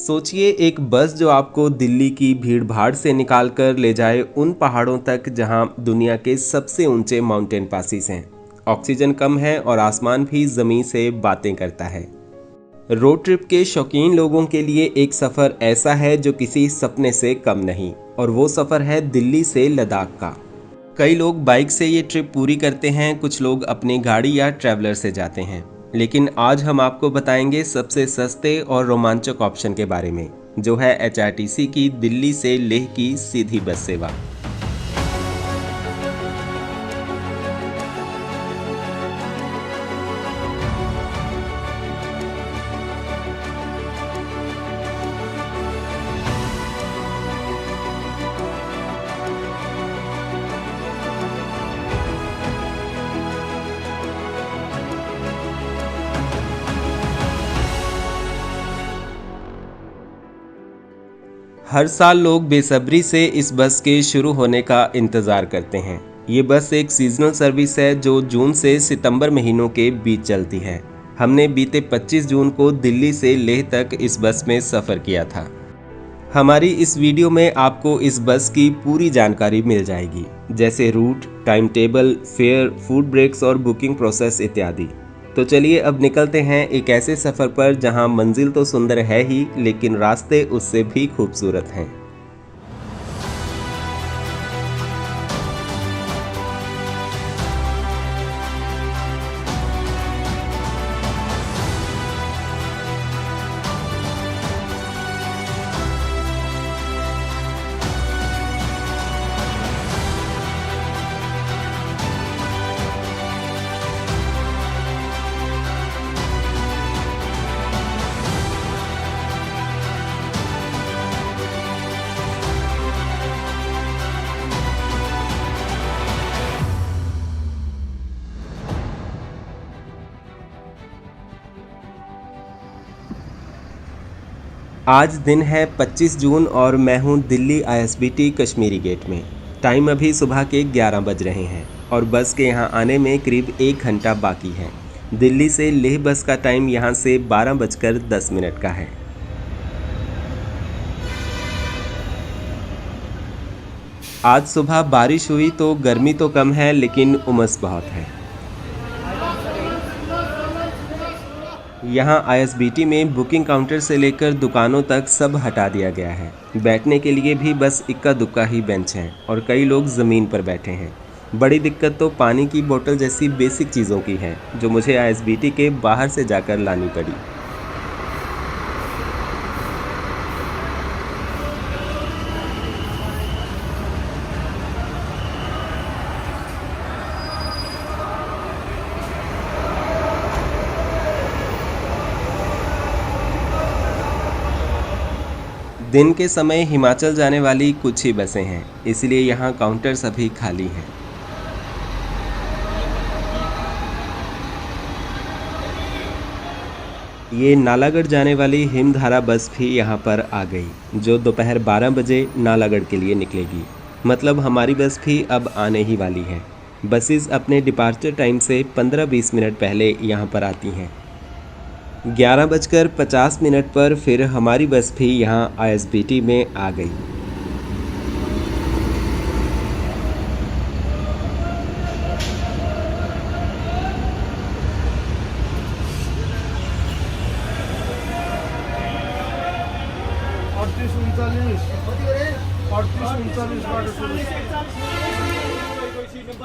सोचिए एक बस जो आपको दिल्ली की भीड़-भाड़ से निकाल कर ले जाए उन पहाड़ों तक जहां दुनिया के सबसे ऊंचे माउंटेन पासेस हैं। ऑक्सीजन कम है और आसमान भी ज़मीन से बातें करता है। रोड ट्रिप के शौकीन लोगों के लिए एक सफ़र ऐसा है जो किसी सपने से कम नहीं, और वो सफ़र है दिल्ली से लद्दाख का। कई लोग बाइक से ये ट्रिप पूरी करते हैं, कुछ लोग अपनी गाड़ी या ट्रैवलर से जाते हैं। लेकिन आज हम आपको बताएंगे सबसे सस्ते और रोमांचक ऑप्शन के बारे में, जो है एचआरटीसी की दिल्ली से लेह की सीधी बस सेवा। हर साल लोग बेसब्री से इस बस के शुरू होने का इंतज़ार करते हैं। ये बस एक सीजनल सर्विस है जो जून से सितंबर महीनों के बीच चलती है। हमने बीते 25 जून को दिल्ली से लेह तक इस बस में सफ़र किया था। हमारी इस वीडियो में आपको इस बस की पूरी जानकारी मिल जाएगी, जैसे route, time table, fare, food breaks और बुकिंग प्रोसेस इत्यादि। तो चलिए अब निकलते हैं एक ऐसे सफ़र पर जहां मंजिल तो सुंदर है ही, लेकिन रास्ते उससे भी खूबसूरत हैं। आज दिन है 25 जून और मैं हूं दिल्ली आईएसबीटी कश्मीरी गेट में। टाइम अभी सुबह के 11 बज रहे हैं और बस के यहां आने में करीब 1 घंटा बाकी है। दिल्ली से लेह बस का टाइम यहां से 12:10 का है। आज सुबह बारिश हुई तो गर्मी तो कम है, लेकिन उमस बहुत है। यहाँ आईएसबीटी में बुकिंग काउंटर से लेकर दुकानों तक सब हटा दिया गया है। बैठने के लिए भी बस इक्का दुक्का ही बेंच हैं और कई लोग ज़मीन पर बैठे हैं। बड़ी दिक्कत तो पानी की बोतल जैसी बेसिक चीज़ों की है, जो मुझे आईएसबीटी के बाहर से जाकर लानी पड़ी। दिन के समय हिमाचल जाने वाली कुछ ही बसें हैं, इसलिए यहाँ काउंटर्स अभी खाली हैं। ये नालागढ़ जाने वाली हिमधारा बस भी यहाँ पर आ गई, जो दोपहर 12 बजे नालागढ़ के लिए निकलेगी। मतलब हमारी बस भी अब आने ही वाली है। बसेस अपने डिपार्चर टाइम से 15-20 मिनट पहले यहाँ पर आती हैं। 11:50 पर फिर हमारी बस भी यहाँ आईएसबीटी में आ गई।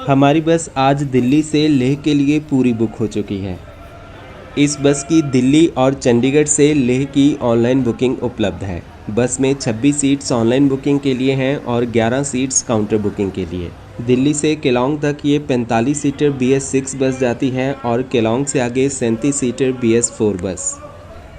हमारी बस आज दिल्ली से लेह के लिए पूरी बुक हो चुकी है। इस बस की दिल्ली और चंडीगढ़ से लेह की ऑनलाइन बुकिंग उपलब्ध है। बस में 26 सीट्स ऑनलाइन बुकिंग के लिए हैं और 11 सीट्स काउंटर बुकिंग के लिए। दिल्ली से केलोंग तक ये 45 सीटर BS6 बस जाती है और केलोंग से आगे 37 सीटर BS4 बस।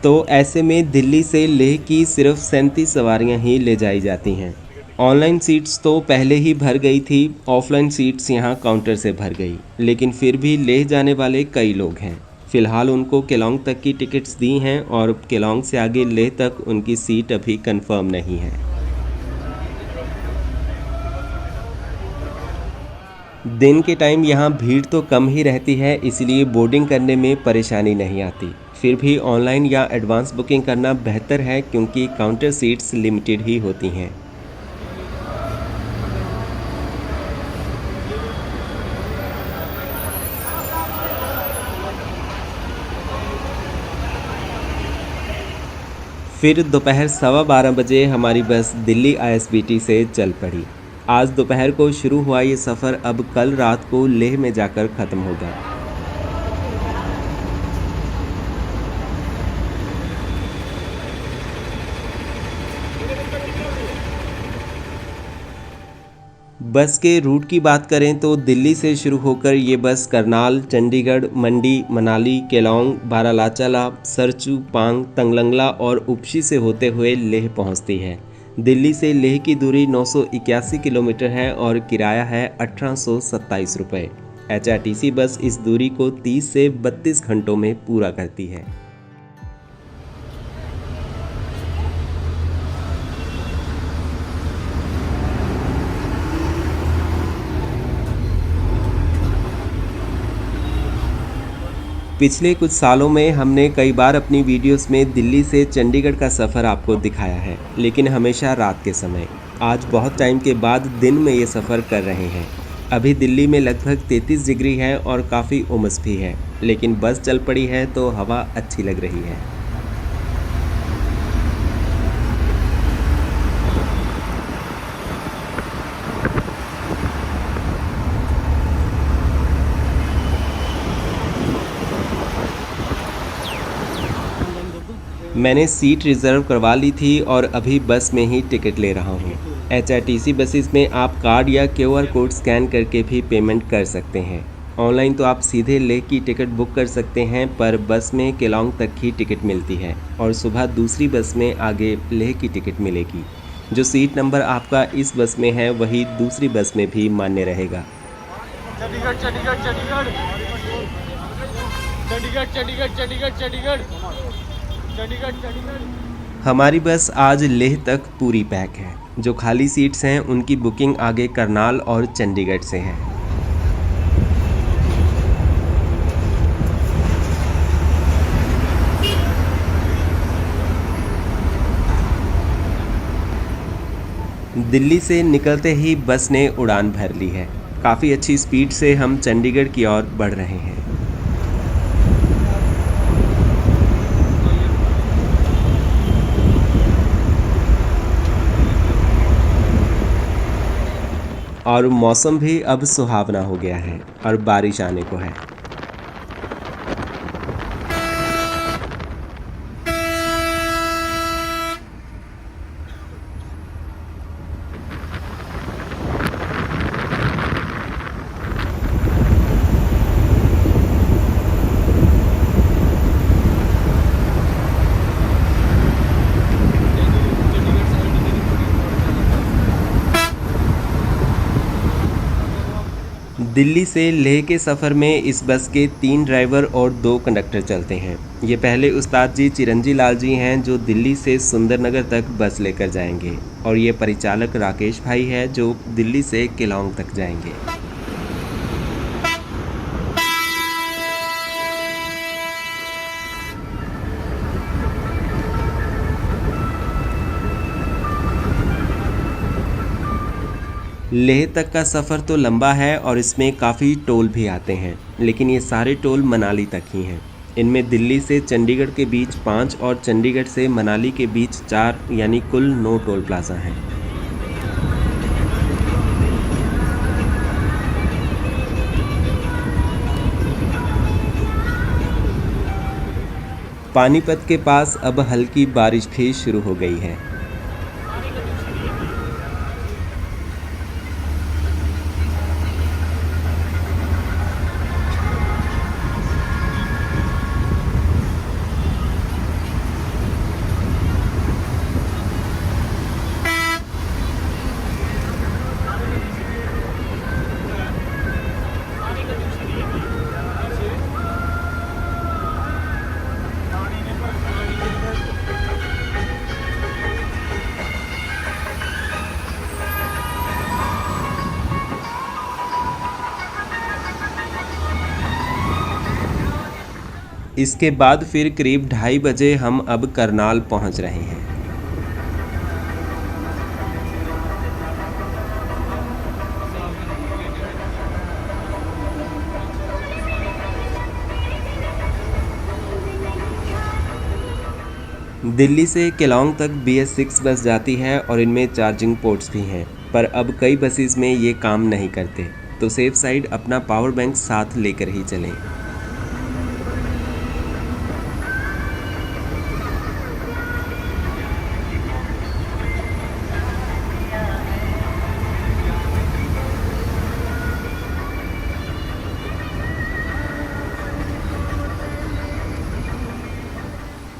तो ऐसे में दिल्ली से लेह की सिर्फ 37 सवारियाँ ही ले जाई जाती हैं। ऑनलाइन सीट्स तो पहले ही भर गई थी, ऑफलाइन सीट्स यहाँ काउंटर से भर गई, लेकिन फिर भी लेह जाने वाले कई लोग हैं। फ़िलहाल उनको केलोंग तक की टिकट्स दी हैं और केलोंग से आगे लेह तक उनकी सीट अभी कंफर्म नहीं है। दिन के टाइम यहाँ भीड़ तो कम ही रहती है, इसलिए बोर्डिंग करने में परेशानी नहीं आती। फिर भी ऑनलाइन या एडवांस बुकिंग करना बेहतर है क्योंकि काउंटर सीट्स लिमिटेड ही होती हैं। फिर दोपहर 12:15 बजे हमारी बस दिल्ली ISBT से चल पड़ी। आज दोपहर को शुरू हुआ ये सफ़र अब कल रात को लेह में जाकर ख़त्म होगा। बस के रूट की बात करें तो दिल्ली से शुरू होकर ये बस करनाल, चंडीगढ़, मंडी, मनाली, केलोंग, बारालाचाला, सरचू, पांग, तंगलंगला और उपशी से होते हुए लेह पहुंचती है। दिल्ली से लेह की दूरी 981 किलोमीटर है और किराया है 1827 रुपये। HRTC बस इस दूरी को 30 से 32 घंटों में पूरा करती है। पिछले कुछ सालों में हमने कई बार अपनी वीडियोस में दिल्ली से चंडीगढ़ का सफ़र आपको दिखाया है, लेकिन हमेशा रात के समय। आज बहुत टाइम के बाद दिन में ये सफ़र कर रहे हैं। अभी दिल्ली में लगभग 33 डिग्री है और काफ़ी उमस भी है, लेकिन बस चल पड़ी है तो हवा अच्छी लग रही है। मैंने सीट रिज़र्व करवा ली थी और अभी बस में ही टिकट ले रहा हूँ। HRTC बसेस में आप कार्ड या QR कोड स्कैन करके भी पेमेंट कर सकते हैं। ऑनलाइन तो आप सीधे लेह की टिकट बुक कर सकते हैं, पर बस में केलोंग तक ही टिकट मिलती है और सुबह दूसरी बस में आगे लेह की टिकट मिलेगी। जो सीट नंबर आपका इस बस में है वही दूसरी बस में भी मान्य रहेगा। चंडीगढ़ चंडीगढ़ चंडीगढ़ चंडीगढ़ चंडीगढ़ चंडीगढ़ चंडीगढ़ चंडीगढ़ चंडीगढ़। हमारी बस आज लेह तक पूरी पैक है। जो खाली सीट्स हैं उनकी बुकिंग आगे करनाल और चंडीगढ़ से है। दिल्ली से निकलते ही बस ने उड़ान भर ली है। काफ़ी अच्छी स्पीड से हम चंडीगढ़ की ओर बढ़ रहे हैं। और मौसम भी अब सुहावना हो गया है और बारिश आने को है। दिल्ली से लेह के सफ़र में इस बस के 3 ड्राइवर और 2 कंडक्टर चलते हैं। ये पहले उस्ताद जी चिरंजी लाल जी हैं जो दिल्ली से सुंदरनगर तक बस लेकर जाएंगे, और ये परिचालक राकेश भाई है जो दिल्ली से केलोंग तक जाएंगे। लेह तक का सफ़र तो लंबा है और इसमें काफ़ी टोल भी आते हैं, लेकिन ये सारे टोल मनाली तक ही हैं। इनमें दिल्ली से चंडीगढ़ के बीच 5 और चंडीगढ़ से मनाली के बीच 4, यानी कुल 9 टोल प्लाजा हैं। पानीपत के पास अब हल्की बारिश भी शुरू हो गई है। इसके बाद फिर करीब 2:30 बजे हम अब करनाल पहुंच रहे हैं। दिल्ली से केलोंग तक BS6 बस जाती है और इनमें चार्जिंग पोर्ट्स भी हैं, पर अब कई बसेस में ये काम नहीं करते, तो सेफ साइड अपना पावर बैंक साथ लेकर ही चलें।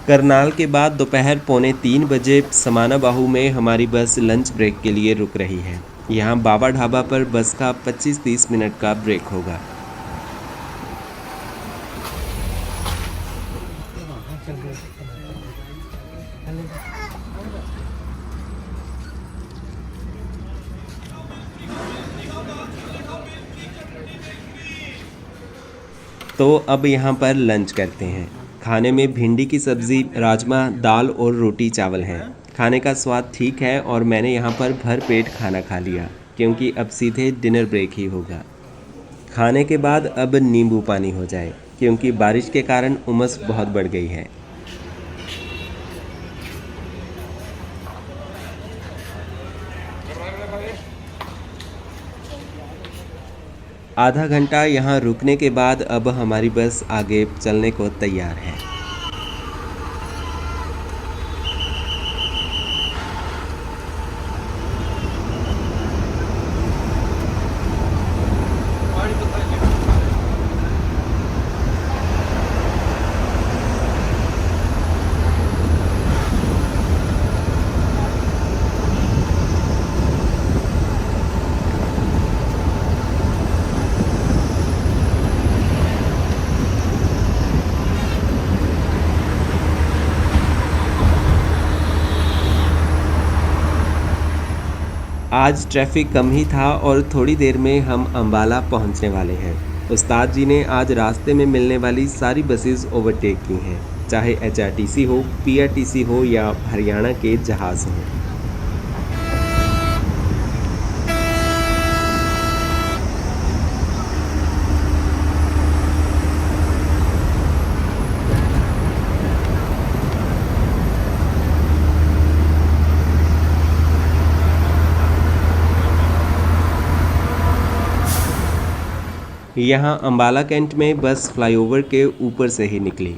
करनाल के बाद दोपहर 2:45 बजे समानाबाहु में हमारी बस लंच ब्रेक के लिए रुक रही है। यहाँ बाबा ढाबा पर बस का 25-30 मिनट का ब्रेक होगा। तो अब यहाँ पर लंच करते हैं। खाने में भिंडी की सब्ज़ी, राजमा, दाल और रोटी चावल हैं। खाने का स्वाद ठीक है और मैंने यहाँ पर भर पेट खाना खा लिया, क्योंकि अब सीधे डिनर ब्रेक ही होगा। खाने के बाद अब नींबू पानी हो जाए, क्योंकि बारिश के कारण उमस बहुत बढ़ गई है। आधा घंटा यहाँ रुकने के बाद अब हमारी बस आगे चलने को तैयार है। आज ट्रैफिक कम ही था और थोड़ी देर में हम अंबाला पहुंचने वाले हैं। उस्ताद जी ने आज रास्ते में मिलने वाली सारी बसेस ओवरटेक की हैं, चाहे HRTC हो, PRTC हो या हरियाणा के जहाज़ हों। यहाँ अंबाला कैंट में बस फ्लाईओवर के ऊपर से ही निकली।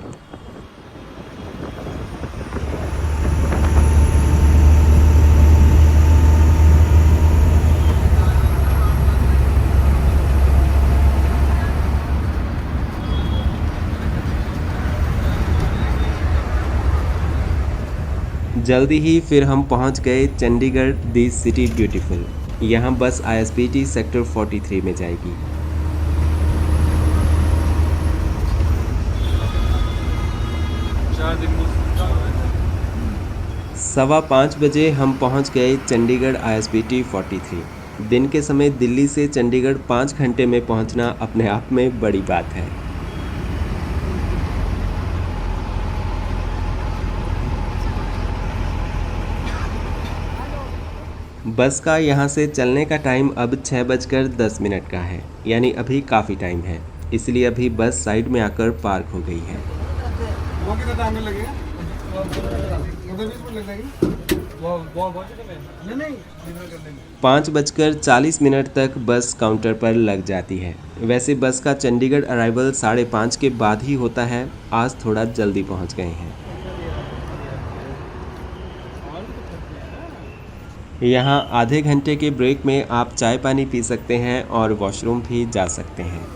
जल्दी ही फिर हम पहुँच गए चंडीगढ़ दी सिटी ब्यूटीफुल। यहाँ बस ISBT सेक्टर 43 में जाएगी। 5:15 बजे हम पहुंच गए चंडीगढ़ ISBT 43। दिन के समय दिल्ली से चंडीगढ़ 5 घंटे में पहुंचना अपने आप में बड़ी बात है। बस का यहां से चलने का टाइम अब 6:10 का है, यानी अभी काफ़ी टाइम है, इसलिए अभी बस साइड में आकर पार्क हो गई है। 5:40 तक बस काउंटर पर लग जाती है। वैसे बस का चंडीगढ़ अराइवल 5:30 के बाद ही होता है। आज थोड़ा जल्दी पहुंच गए हैं। यहाँ आधे घंटे के ब्रेक में आप चाय पानी पी सकते हैं और वॉशरूम भी जा सकते हैं।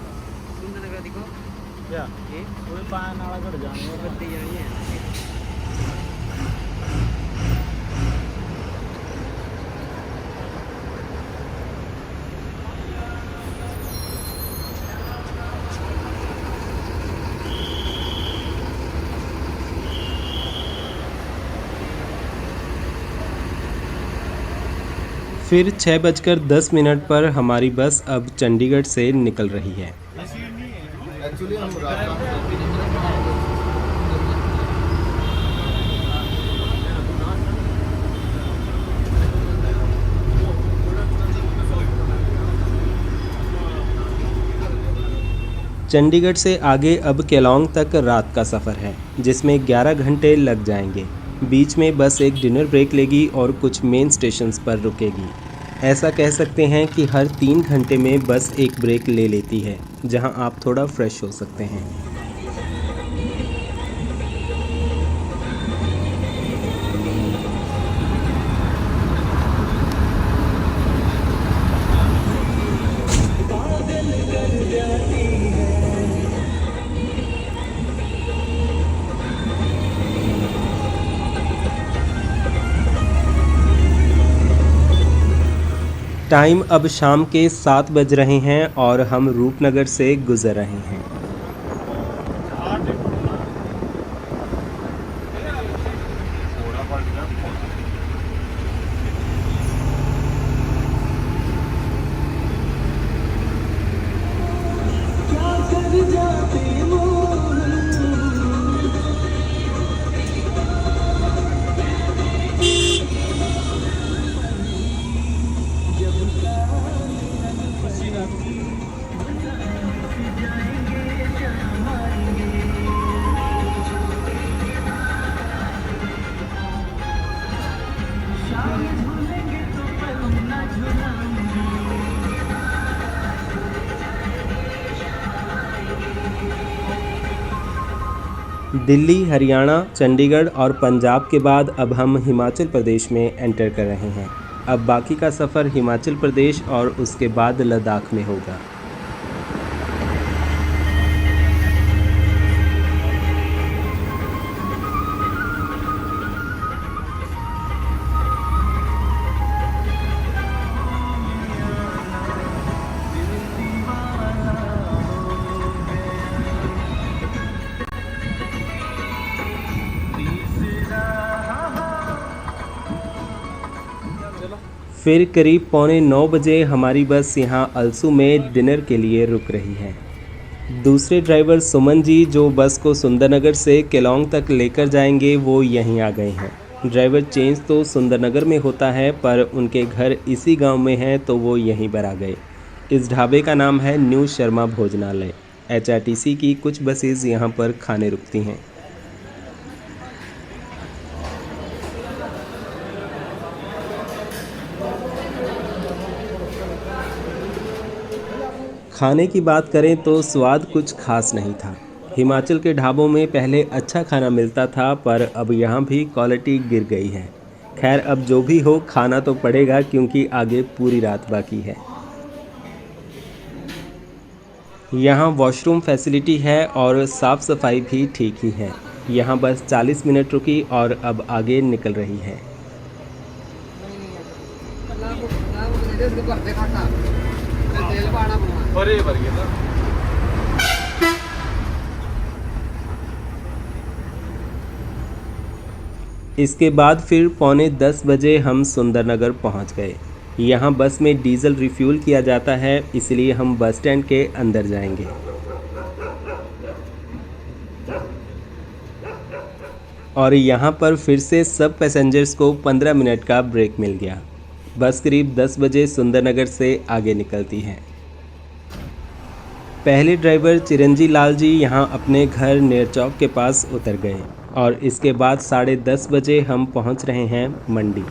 फिर 6:10 पर हमारी बस अब चंडीगढ़ से निकल रही है। एक्चुअली हम चंडीगढ़ से आगे अब केलोंग तक रात का सफ़र है, जिसमें 11 घंटे लग जाएंगे। बीच में बस एक डिनर ब्रेक लेगी और कुछ मेन स्टेशंस पर रुकेगी। ऐसा कह सकते हैं कि हर 3 घंटे में बस एक ब्रेक ले लेती है, जहां आप थोड़ा फ्रेश हो सकते हैं। टाइम अब शाम के 7 बज रहे हैं और हम रूपनगर से गुजर रहे हैं। दिल्ली, हरियाणा, चंडीगढ़ और पंजाब के बाद अब हम हिमाचल प्रदेश में एंटर कर रहे हैं। अब बाकी का सफ़र हिमाचल प्रदेश और उसके बाद लद्दाख में होगा। फिर करीब 8:45 बजे हमारी बस यहाँ अलसू में डिनर के लिए रुक रही है। दूसरे ड्राइवर सुमन जी, जो बस को सुंदरनगर से केलोंग तक लेकर जाएंगे, वो यहीं आ गए हैं। ड्राइवर चेंज तो सुंदरनगर में होता है, पर उनके घर इसी गांव में है, तो वो यहीं पर आ गए। इस ढाबे का नाम है न्यू शर्मा भोजनालय। HRTC की कुछ बसेस यहाँ पर खाने रुकती हैं। खाने की बात करें तो स्वाद कुछ खास नहीं था। हिमाचल के ढाबों में पहले अच्छा खाना मिलता था, पर अब यहाँ भी क्वालिटी गिर गई है। खैर, अब जो भी हो, खाना तो पड़ेगा, क्योंकि आगे पूरी रात बाकी है। यहाँ वॉशरूम फैसिलिटी है और साफ़ सफाई भी ठीक ही है। यहाँ बस 40 मिनट रुकी और अब आगे निकल रही है। इसके बाद फिर 9:45 बजे हम सुंदरनगर पहुंच गए। यहाँ बस में डीजल रिफ्यूल किया जाता है, इसलिए हम बस स्टैंड के अंदर जाएंगे। और यहाँ पर फिर से सब पैसेंजर्स को 15 मिनट का ब्रेक मिल गया। बस करीब 10 बजे सुंदरनगर से आगे निकलती है। पहले ड्राइवर चिरंजी लाल जी यहाँ अपने घर नेरचौक के पास उतर गए और इसके बाद 10:30 बजे हम पहुँच रहे हैं मंडी।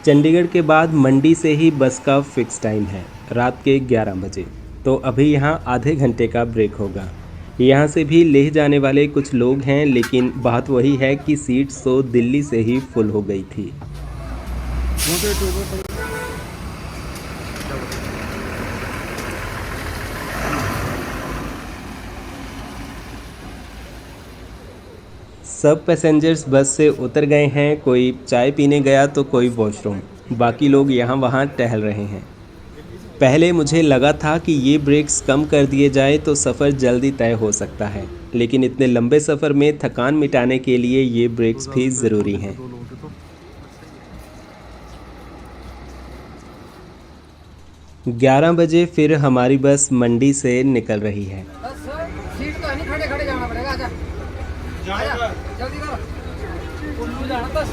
चंडीगढ़ के बाद मंडी से ही बस का फिक्स टाइम है, रात के 11 बजे। तो अभी यहाँ आधे घंटे का ब्रेक होगा। यहाँ से भी लेह जाने वाले कुछ लोग हैं, लेकिन बात वही है कि सीट्स तो दिल्ली से ही फुल हो गई थी। सब पैसेंजर्स बस से उतर गए हैं। कोई चाय पीने गया तो कोई वॉशरूम, बाकी लोग यहाँ वहाँ टहल रहे हैं। पहले मुझे लगा था कि ये ब्रेक्स कम कर दिए जाए तो सफ़र जल्दी तय हो सकता है, लेकिन इतने लंबे सफ़र में थकान मिटाने के लिए ये ब्रेक्स भी ज़रूरी हैं। 11 बजे फिर हमारी बस मंडी से निकल रही है। सीट तो नहीं, खड़े खड़े जाना पड़ेगा। आजा जल्दी करो, कुल्लू जाना बस।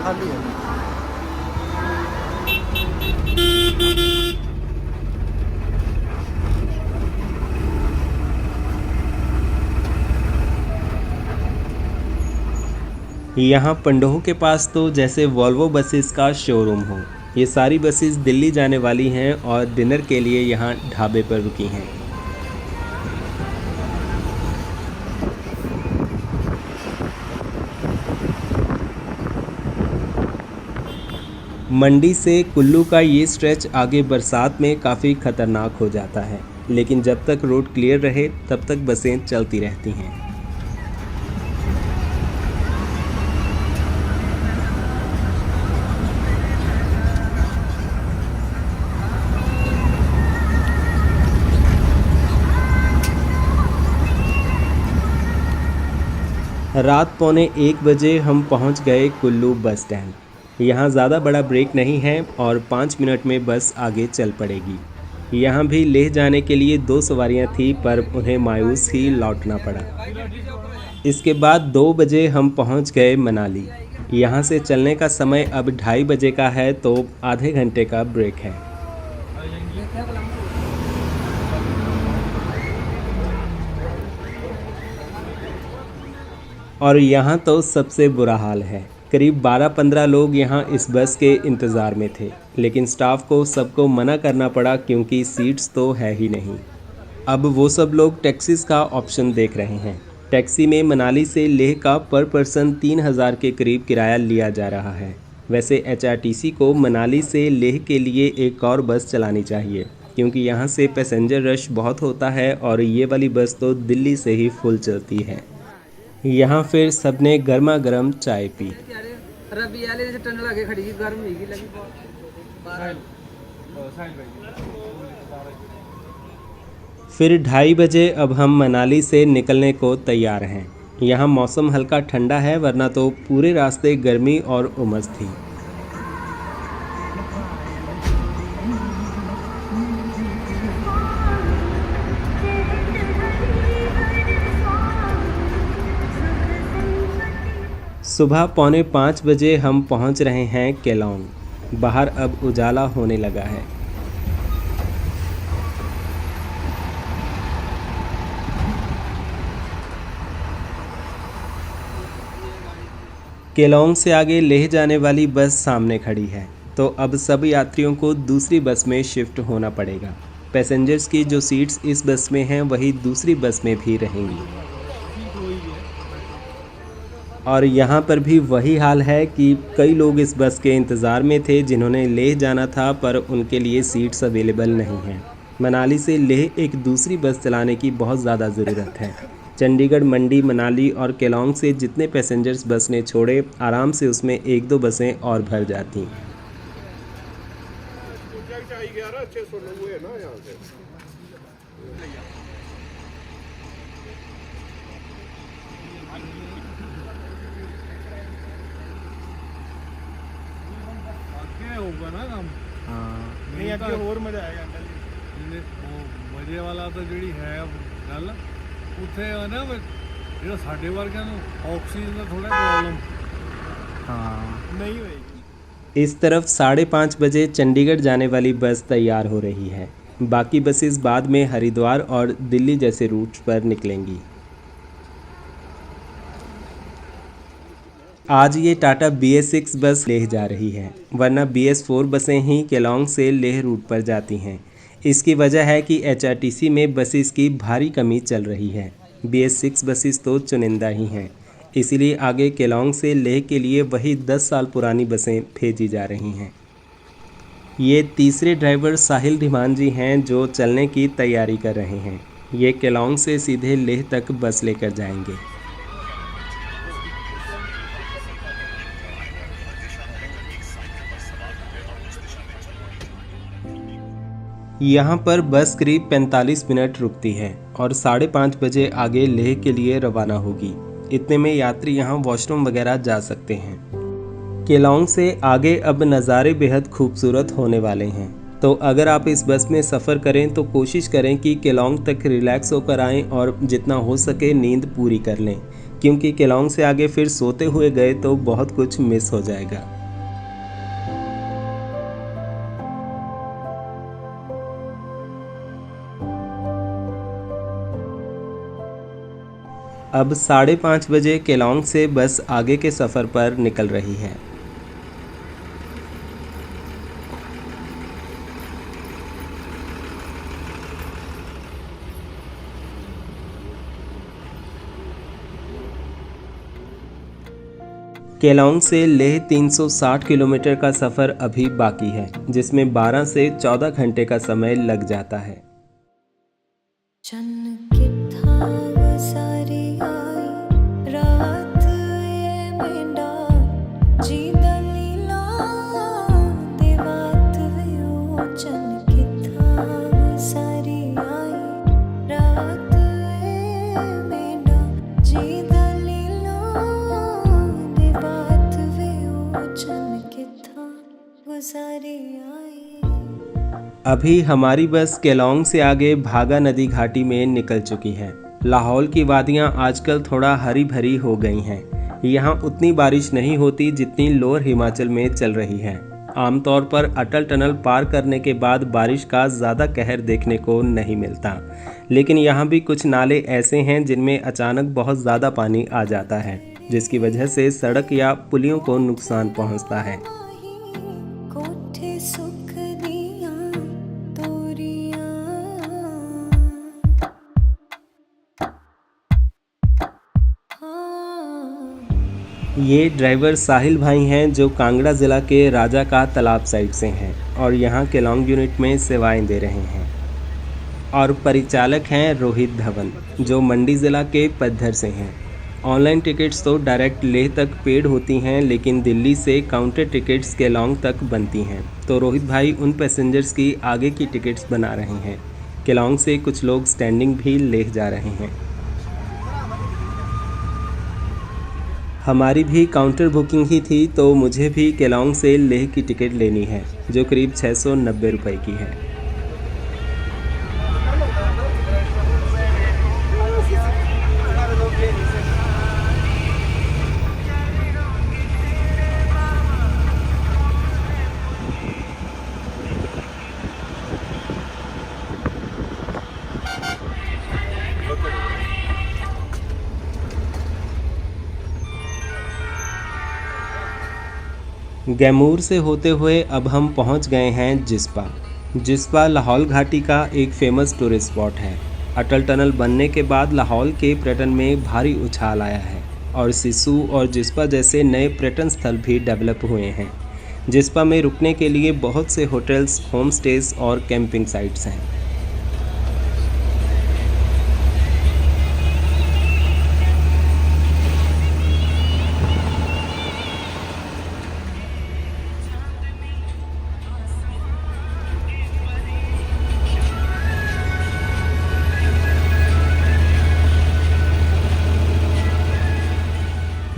खाली है। यहाँ पंडोह के पास तो जैसे वॉल्वो बसेस का शोरूम हो। ये सारी बसेस दिल्ली जाने वाली हैं और डिनर के लिए यहाँ ढाबे पर रुकी हैं। मंडी से कुल्लू का ये स्ट्रेच आगे बरसात में काफ़ी ख़तरनाक हो जाता है, लेकिन जब तक रोड क्लियर रहे तब तक बसें चलती रहती हैं। रात 12:45 बजे हम पहुंच गए कुल्लू बस स्टैंड। यहाँ ज़्यादा बड़ा ब्रेक नहीं है और 5 मिनट में बस आगे चल पड़ेगी। यहाँ भी लेह जाने के लिए 2 सवारियाँ थी पर उन्हें मायूस ही लौटना पड़ा। इसके बाद 2 बजे हम पहुँच गए मनाली। यहाँ से चलने का समय अब 2:30 बजे का है, तो आधे घंटे का ब्रेक है। और यहाँ तो सबसे बुरा हाल है। करीब 12-15 लोग यहाँ इस बस के इंतज़ार में थे, लेकिन स्टाफ को सबको मना करना पड़ा क्योंकि सीट्स तो है ही नहीं। अब वो सब लोग टैक्सीज़ का ऑप्शन देख रहे हैं। टैक्सी में मनाली से लेह का पर पर्सन 3000 के करीब किराया लिया जा रहा है। वैसे HRTC को मनाली से लेह के लिए एक और बस चलानी चाहिए, क्योंकि यहाँ से पैसेंजर रश बहुत होता है और ये वाली बस तो दिल्ली से ही फुल चलती है। यहाँ फिर सबने गर्मा गर्म चाय पी। रबी वाले जैसे ठंड लगे खड़ी गर्म नहीं लगी बहुत। फिर 2:30 बजे अब हम मनाली से निकलने को तैयार हैं। यहाँ मौसम हल्का ठंडा है, वरना तो पूरे रास्ते गर्मी और उमस थी। सुबह 4:45 बजे हम पहुंच रहे हैं केलोंग। बाहर अब उजाला होने लगा है। केलोंग से आगे लेह जाने वाली बस सामने खड़ी है, तो अब सब यात्रियों को दूसरी बस में शिफ्ट होना पड़ेगा। पैसेंजर्स की जो सीट्स इस बस में हैं वही दूसरी बस में भी रहेंगी। और यहाँ पर भी वही हाल है कि कई लोग इस बस के इंतज़ार में थे जिन्होंने लेह जाना था, पर उनके लिए सीट्स अवेलेबल नहीं हैं। मनाली से लेह एक दूसरी बस चलाने की बहुत ज़्यादा ज़रूरत है। चंडीगढ़, मंडी, मनाली और केलोंग से जितने पैसेंजर्स बस ने छोड़े, आराम से उसमें 1-2 बसें और भर जाती। होगा ना काम। नहीं अभी और मजा आएगा अंकल। मजे वाला तो ਜਿਹੜੀ ਹੈ ਗੱਲ ਉੱਥੇ ਹੈ ਨਾ ਜਿਹੜਾ ਸਾਡੇ ਵਰਗਿਆਂ ਨੂੰ ਆਕਸੀਜਨ ਦਾ ਥੋੜਾ ਪ੍ਰੋਬਲਮ नहीं होएगी। इस तरफ 5:30 बजे चंडीगढ़ जाने वाली बस तैयार हो रही है। बाकी बसेस बाद में हरिद्वार और दिल्ली जैसे रूट पर निकलेंगी। आज ये टाटा BS6 बस लेह जा रही है, वरना BS4 बसें ही केलोंग से लेह रूट पर जाती हैं। इसकी वजह है कि HRTC में बसेस की भारी कमी चल रही है। BS6 बसेस तो चुनिंदा ही हैं, इसीलिए आगे केलोंग से लेह के लिए वही 10 साल पुरानी बसें भेजी जा रही हैं। ये तीसरे ड्राइवर साहिल धीमान जी हैं जो चलने की तैयारी कर रहे हैं। ये केलोंग से सीधे लेह तक बस लेकर जाएंगे। यहाँ पर बस करीब 45 मिनट रुकती है और 5:30 बजे आगे लेह के लिए रवाना होगी। इतने में यात्री यहाँ वॉशरूम वगैरह जा सकते हैं। केलोंग से आगे अब नज़ारे बेहद खूबसूरत होने वाले हैं, तो अगर आप इस बस में सफ़र करें तो कोशिश करें कि केलोंग तक रिलैक्स होकर आएँ और जितना हो सके नींद पूरी कर लें, क्योंकि केलोंग से आगे फिर सोते हुए गए तो बहुत कुछ मिस हो जाएगा। अब 5:30 बजे केलोंग से बस आगे के सफ़र पर निकल रही है। केलोंग से लेह 360 किलोमीटर का सफ़र अभी बाकी है, जिसमें 12 से 14 घंटे का समय लग जाता है। अभी हमारी बस केलोंग से आगे भागा नदी घाटी में निकल चुकी है। लाहौल की वादियां आजकल थोड़ा हरी भरी हो गई हैं। यहाँ उतनी बारिश नहीं होती जितनी लोअर हिमाचल में चल रही है। आमतौर पर अटल टनल पार करने के बाद बारिश का ज़्यादा कहर देखने को नहीं मिलता, लेकिन यहाँ भी कुछ नाले ऐसे हैं जिनमें अचानक बहुत ज़्यादा पानी आ जाता है, जिसकी वजह से सड़क या पुलियों को नुकसान पहुँचता है। ये ड्राइवर साहिल भाई हैं जो कांगड़ा ज़िला के राजा का तालाब साइड से हैं और यहाँ केलोंग यूनिट में सेवाएं दे रहे हैं। और परिचालक हैं रोहित धवन जो मंडी ज़िला के पद्धर से हैं। ऑनलाइन टिकट्स तो डायरेक्ट लेह तक पेड होती हैं, लेकिन दिल्ली से काउंटर टिकट्स केलोंग तक बनती हैं। तो रोहित भाई उन पैसेंजर्स की आगे की टिकट्स बना रहे हैं। केलोंग से कुछ लोग स्टैंडिंग भी लेह जा रहे हैं। हमारी भी काउंटर बुकिंग ही थी, तो मुझे भी केलोंग से लेह की टिकट लेनी है जो करीब 690 रुपये की है। गैमूर से होते हुए अब हम पहुंच गए हैं जिस्पा। जिस्पा लाहौल घाटी का एक फेमस टूरिस्ट स्पॉट है। अटल टनल बनने के बाद लाहौल के पर्यटन में भारी उछाल आया है और सिसु और जिस्पा जैसे नए पर्यटन स्थल भी डेवलप हुए हैं। जिस्पा में रुकने के लिए बहुत से होटल्स, होम स्टेज और कैंपिंग साइट्स हैं।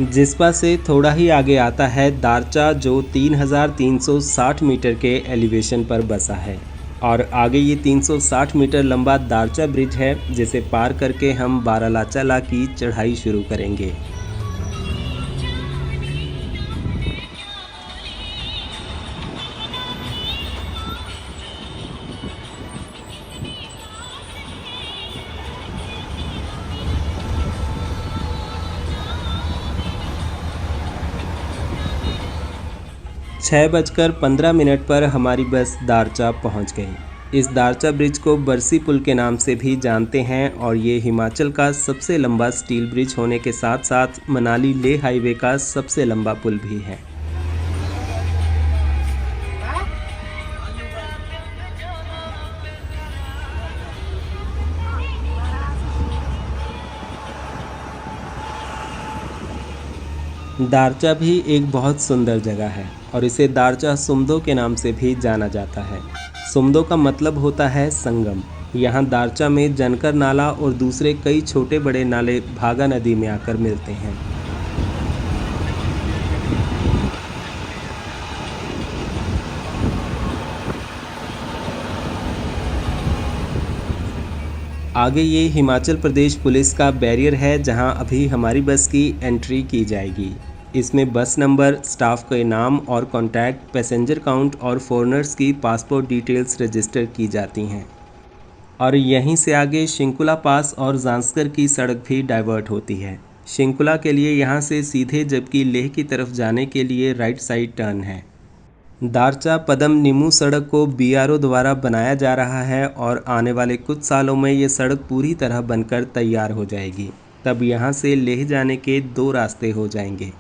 जिस्पा से थोड़ा ही आगे आता है दारचा, जो 3360 मीटर के एलिवेशन पर बसा है। और आगे ये 360 मीटर लंबा दारचा ब्रिज है, जिसे पार करके हम बारालाचाला की चढ़ाई शुरू करेंगे। छः बजकर 15 मिनट पर हमारी बस दारचा पहुंच गई। इस दारचा ब्रिज को बरसी पुल के नाम से भी जानते हैं और ये हिमाचल का सबसे लंबा स्टील ब्रिज होने के साथ साथ मनाली लेह हाईवे का सबसे लंबा पुल भी है। दारचा भी एक बहुत सुंदर जगह है और इसे दारचा सुमदो के नाम से भी जाना जाता है। सुमदो का मतलब होता है संगम। यहाँ दारचा में जनकर नाला और दूसरे कई छोटे बड़े नाले भागा नदी में आकर मिलते हैं। आगे ये हिमाचल प्रदेश पुलिस का बैरियर है, जहां अभी हमारी बस की एंट्री की जाएगी। इसमें बस नंबर, स्टाफ के नाम और कॉन्टैक्ट, पैसेंजर काउंट और फॉरेनर्स की पासपोर्ट डिटेल्स रजिस्टर की जाती हैं। और यहीं से आगे शिंकुला पास और जांस्कर की सड़क भी डाइवर्ट होती है। शिंकुला के लिए यहाँ से सीधे, जबकि लेह की तरफ जाने के लिए राइट साइड टर्न है। दारचा पदम निमू सड़क को बीआरओ द्वारा बनाया जा रहा है और आने वाले कुछ सालों में ये सड़क पूरी तरह बनकर तैयार हो जाएगी। तब यहाँ से लेह जाने के 2 रास्ते हो जाएंगे।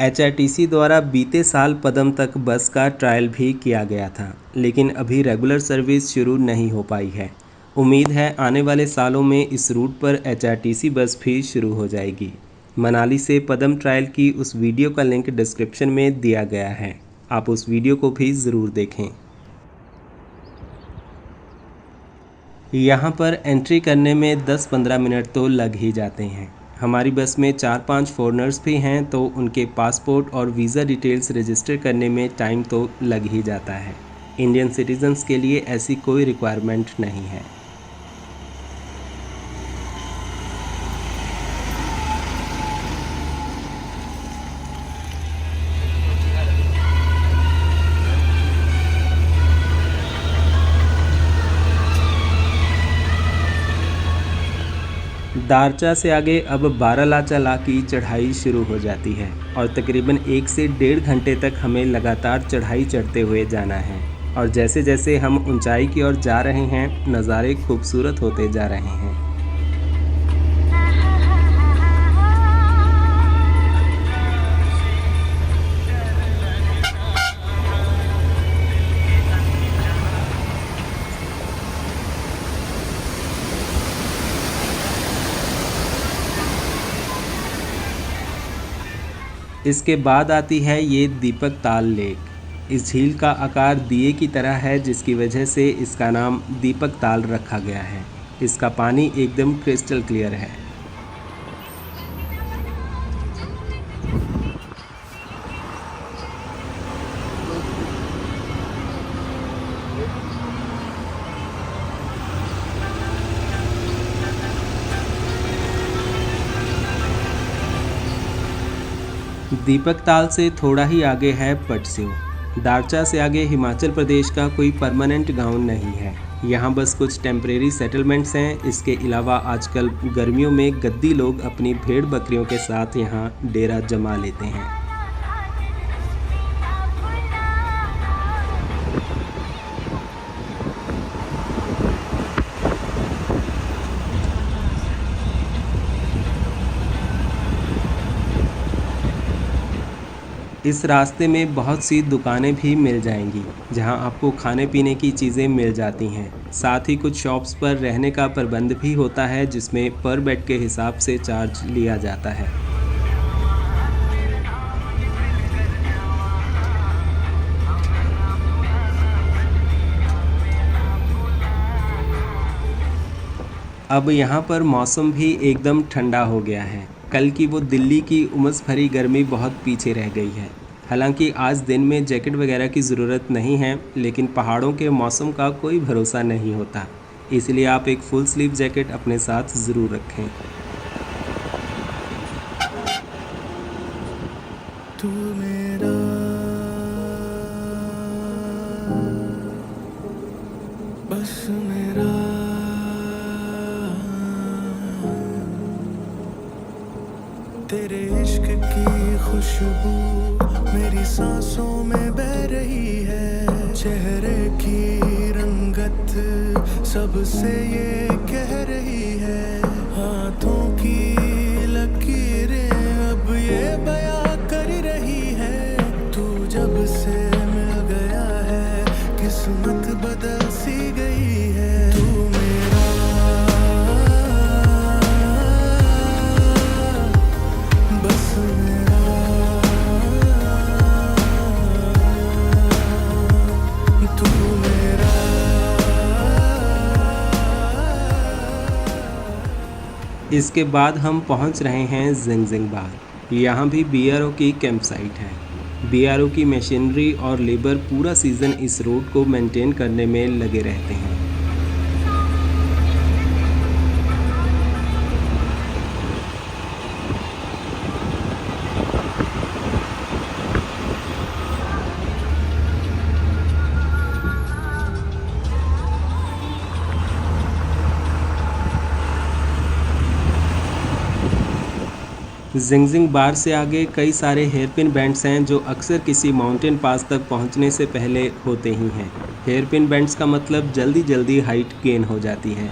एचआरटीसी द्वारा बीते साल पदम तक बस का ट्रायल भी किया गया था, लेकिन अभी रेगुलर सर्विस शुरू नहीं हो पाई है। उम्मीद है आने वाले सालों में इस रूट पर एचआरटीसी बस भी शुरू हो जाएगी। मनाली से पदम ट्रायल की उस वीडियो का लिंक डिस्क्रिप्शन में दिया गया है, आप उस वीडियो को भी ज़रूर देखें। यहाँ पर एंट्री करने में 10-15 मिनट तो लग ही जाते हैं। हमारी बस में 4-5 फॉरेनर्स भी हैं, तो उनके पासपोर्ट और वीज़ा डिटेल्स रजिस्टर करने में टाइम तो लग ही जाता है। इंडियन सिटीजन्स के लिए ऐसी कोई रिक्वायरमेंट नहीं है। दारचा से आगे अब बारालाचा की चढ़ाई शुरू हो जाती है और तकरीबन 1 से 1.5 घंटे तक हमें लगातार चढ़ाई चढ़ते हुए जाना है। और जैसे जैसे हम ऊंचाई की ओर जा रहे हैं, नज़ारे खूबसूरत होते जा रहे हैं। इसके बाद आती है ये दीपक ताल लेक। इस झील का आकार दिए की तरह है, जिसकी वजह से इसका नाम दीपक ताल रखा गया है। इसका पानी एकदम क्रिस्टल क्लियर है। दीपक ताल से थोड़ा ही आगे है पटस्यो। दारचा से आगे हिमाचल प्रदेश का कोई परमानेंट गांव नहीं है, यहाँ बस कुछ टेम्परेरी सेटलमेंट्स हैं। इसके अलावा आजकल गर्मियों में गद्दी लोग अपनी भेड़ बकरियों के साथ यहाँ डेरा जमा लेते हैं। इस रास्ते में बहुत सी दुकानें भी मिल जाएंगी, जहां आपको खाने पीने की चीज़ें मिल जाती हैं। साथ ही कुछ शॉप्स पर रहने का प्रबंध भी होता है, जिसमें पर बेड के हिसाब से चार्ज लिया जाता है। अब यहाँ पर मौसम भी एकदम ठंडा हो गया है। कल की वो दिल्ली की उमस भरी गर्मी बहुत पीछे रह गई है। हालांकि आज दिन में जैकेट वगैरह की ज़रूरत नहीं है, लेकिन पहाड़ों के मौसम का कोई भरोसा नहीं होता, इसलिए आप एक फुल स्लीव जैकेट अपने साथ ज़रूर रखें। तू मेरा बस मेरा तेरे इश्क की खुशबू मेरी सांसों में बह रही है। चेहरे की रंगत सबसे ये कह रही है। हाथों की लकीरें अब ये बयां कर रही है। तू जब से मिल गया है, किस्मत बदल सी गई है। तू मेरा बस मेरा, तू मेरा। इसके बाद हम पहुंच रहे हैं जिंगजिंग बार। यहाँ भी बीआरओ की कैंप साइट है। बीआरओ की मशीनरी और लेबर पूरा सीज़न इस रोड को मेंटेन करने में लगे रहते हैं। जिंगजिंग बार से आगे कई सारे हेयरपिन बैंड्स हैं जो अक्सर किसी माउंटेन पास तक पहुंचने से पहले होते ही हैं। हेयरपिन बैंड्स का मतलब जल्दी जल्दी हाइट गेन हो जाती है।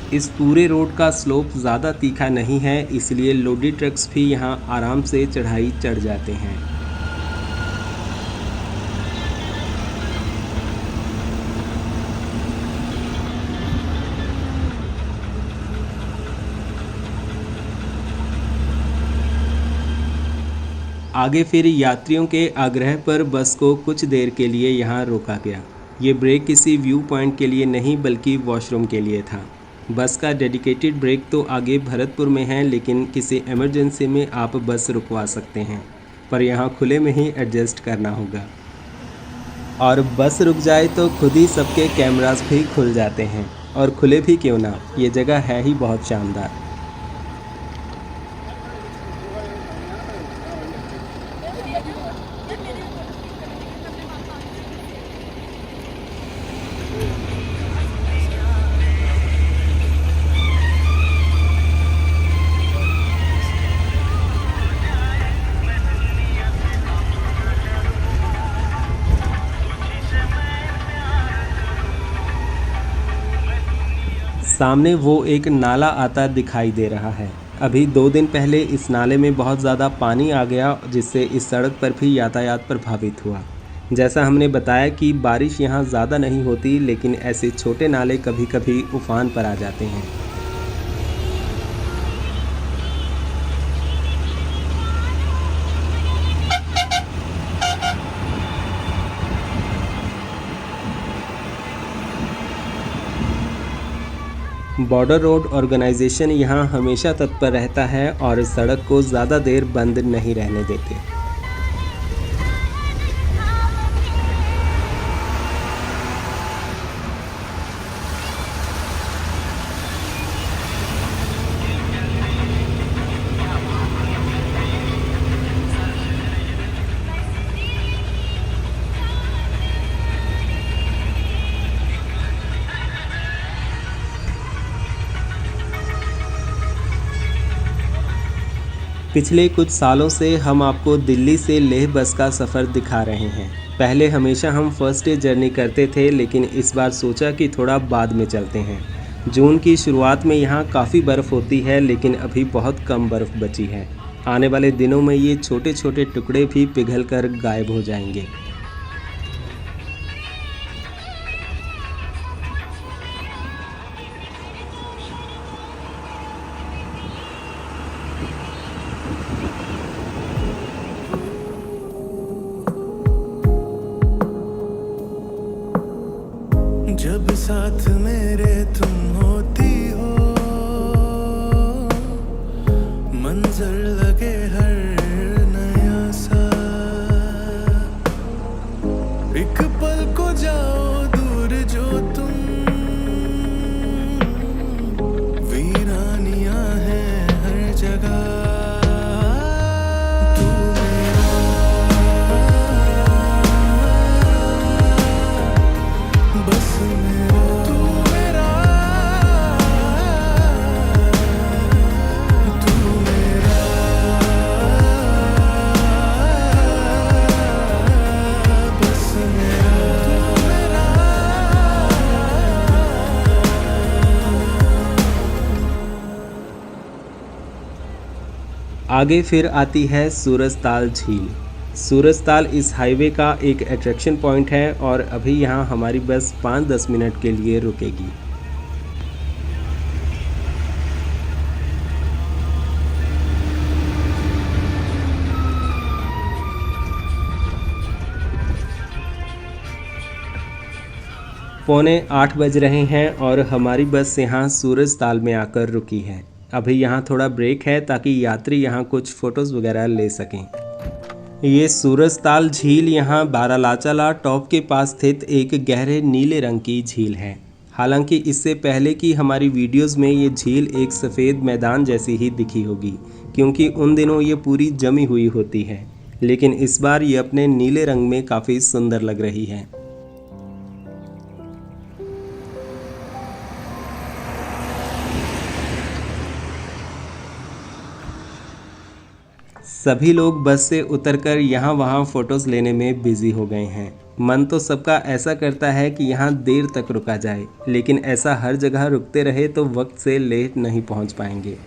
इस पूरे रोड का स्लोप ज़्यादा तीखा नहीं है, इसलिए लोडी ट्रक्स भी यहाँ आराम से चढ़ाई चढ़ जाते हैं। आगे फिर यात्रियों के आग्रह पर बस को कुछ देर के लिए यहाँ रोका गया। ये ब्रेक किसी व्यू पॉइंट के लिए नहीं बल्कि वॉशरूम के लिए था। बस का डेडिकेटेड ब्रेक तो आगे भरतपुर में है, लेकिन किसी इमरजेंसी में आप बस रुकवा सकते हैं, पर यहाँ खुले में ही एडजस्ट करना होगा। और बस रुक जाए तो खुद ही सबके कैमरास भी खुल जाते हैं, और खुले भी क्यों ना, ये जगह है ही बहुत शानदार। सामने वो एक नाला आता दिखाई दे रहा है। अभी 2 दिन पहले इस नाले में बहुत ज़्यादा पानी आ गया, जिससे इस सड़क पर भी यातायात प्रभावित हुआ। जैसा हमने बताया कि बारिश यहाँ ज़्यादा नहीं होती, लेकिन ऐसे छोटे नाले कभी कभी उफान पर आ जाते हैं। बॉर्डर रोड ऑर्गेनाइजेशन यहाँ हमेशा तत्पर रहता है और सड़क को ज़्यादा देर बंद नहीं रहने देते। पिछले कुछ सालों से हम आपको दिल्ली से लेह बस का सफ़र दिखा रहे हैं। पहले हमेशा हम फर्स्ट डे जर्नी करते थे, लेकिन इस बार सोचा कि थोड़ा बाद में चलते हैं। जून की शुरुआत में यहाँ काफ़ी बर्फ़ होती है, लेकिन अभी बहुत कम बर्फ़ बची है। आने वाले दिनों में ये छोटे छोटे टुकड़े भी पिघलकर गायब हो जाएंगे। जब साथ मेरे तुम होती हो, मंजर लगे हर नया सा। एक पल को जाओ दूर जो तुम, वीरानियां हैं हर जगह। आगे फिर आती है सूरजताल झील। सूरजताल इस हाईवे का एक अट्रैक्शन पॉइंट है और अभी यहाँ हमारी बस 5-10 मिनट के लिए रुकेगी। पौने 8 बज रहे हैं और हमारी बस यहाँ सूरजताल में आकर रुकी है। अभी यहाँ थोड़ा ब्रेक है ताकि यात्री यहाँ कुछ फ़ोटोज़ वगैरह ले सकें। ये सूरजताल झील यहाँ बारालाचाला टॉप के पास स्थित एक गहरे नीले रंग की झील है। हालांकि इससे पहले की हमारी वीडियोस में ये झील एक सफ़ेद मैदान जैसी ही दिखी होगी, क्योंकि उन दिनों ये पूरी जमी हुई होती है, लेकिन इस बार ये अपने नीले रंग में काफ़ी सुंदर लग रही है। सभी लोग बस से उतरकर यहाँ वहाँ फ़ोटोज़ लेने में बिज़ी हो गए हैं। मन तो सबका ऐसा करता है कि यहाँ देर तक रुका जाए, लेकिन ऐसा हर जगह रुकते रहे तो वक्त से लेट नहीं पहुँच पाएंगे।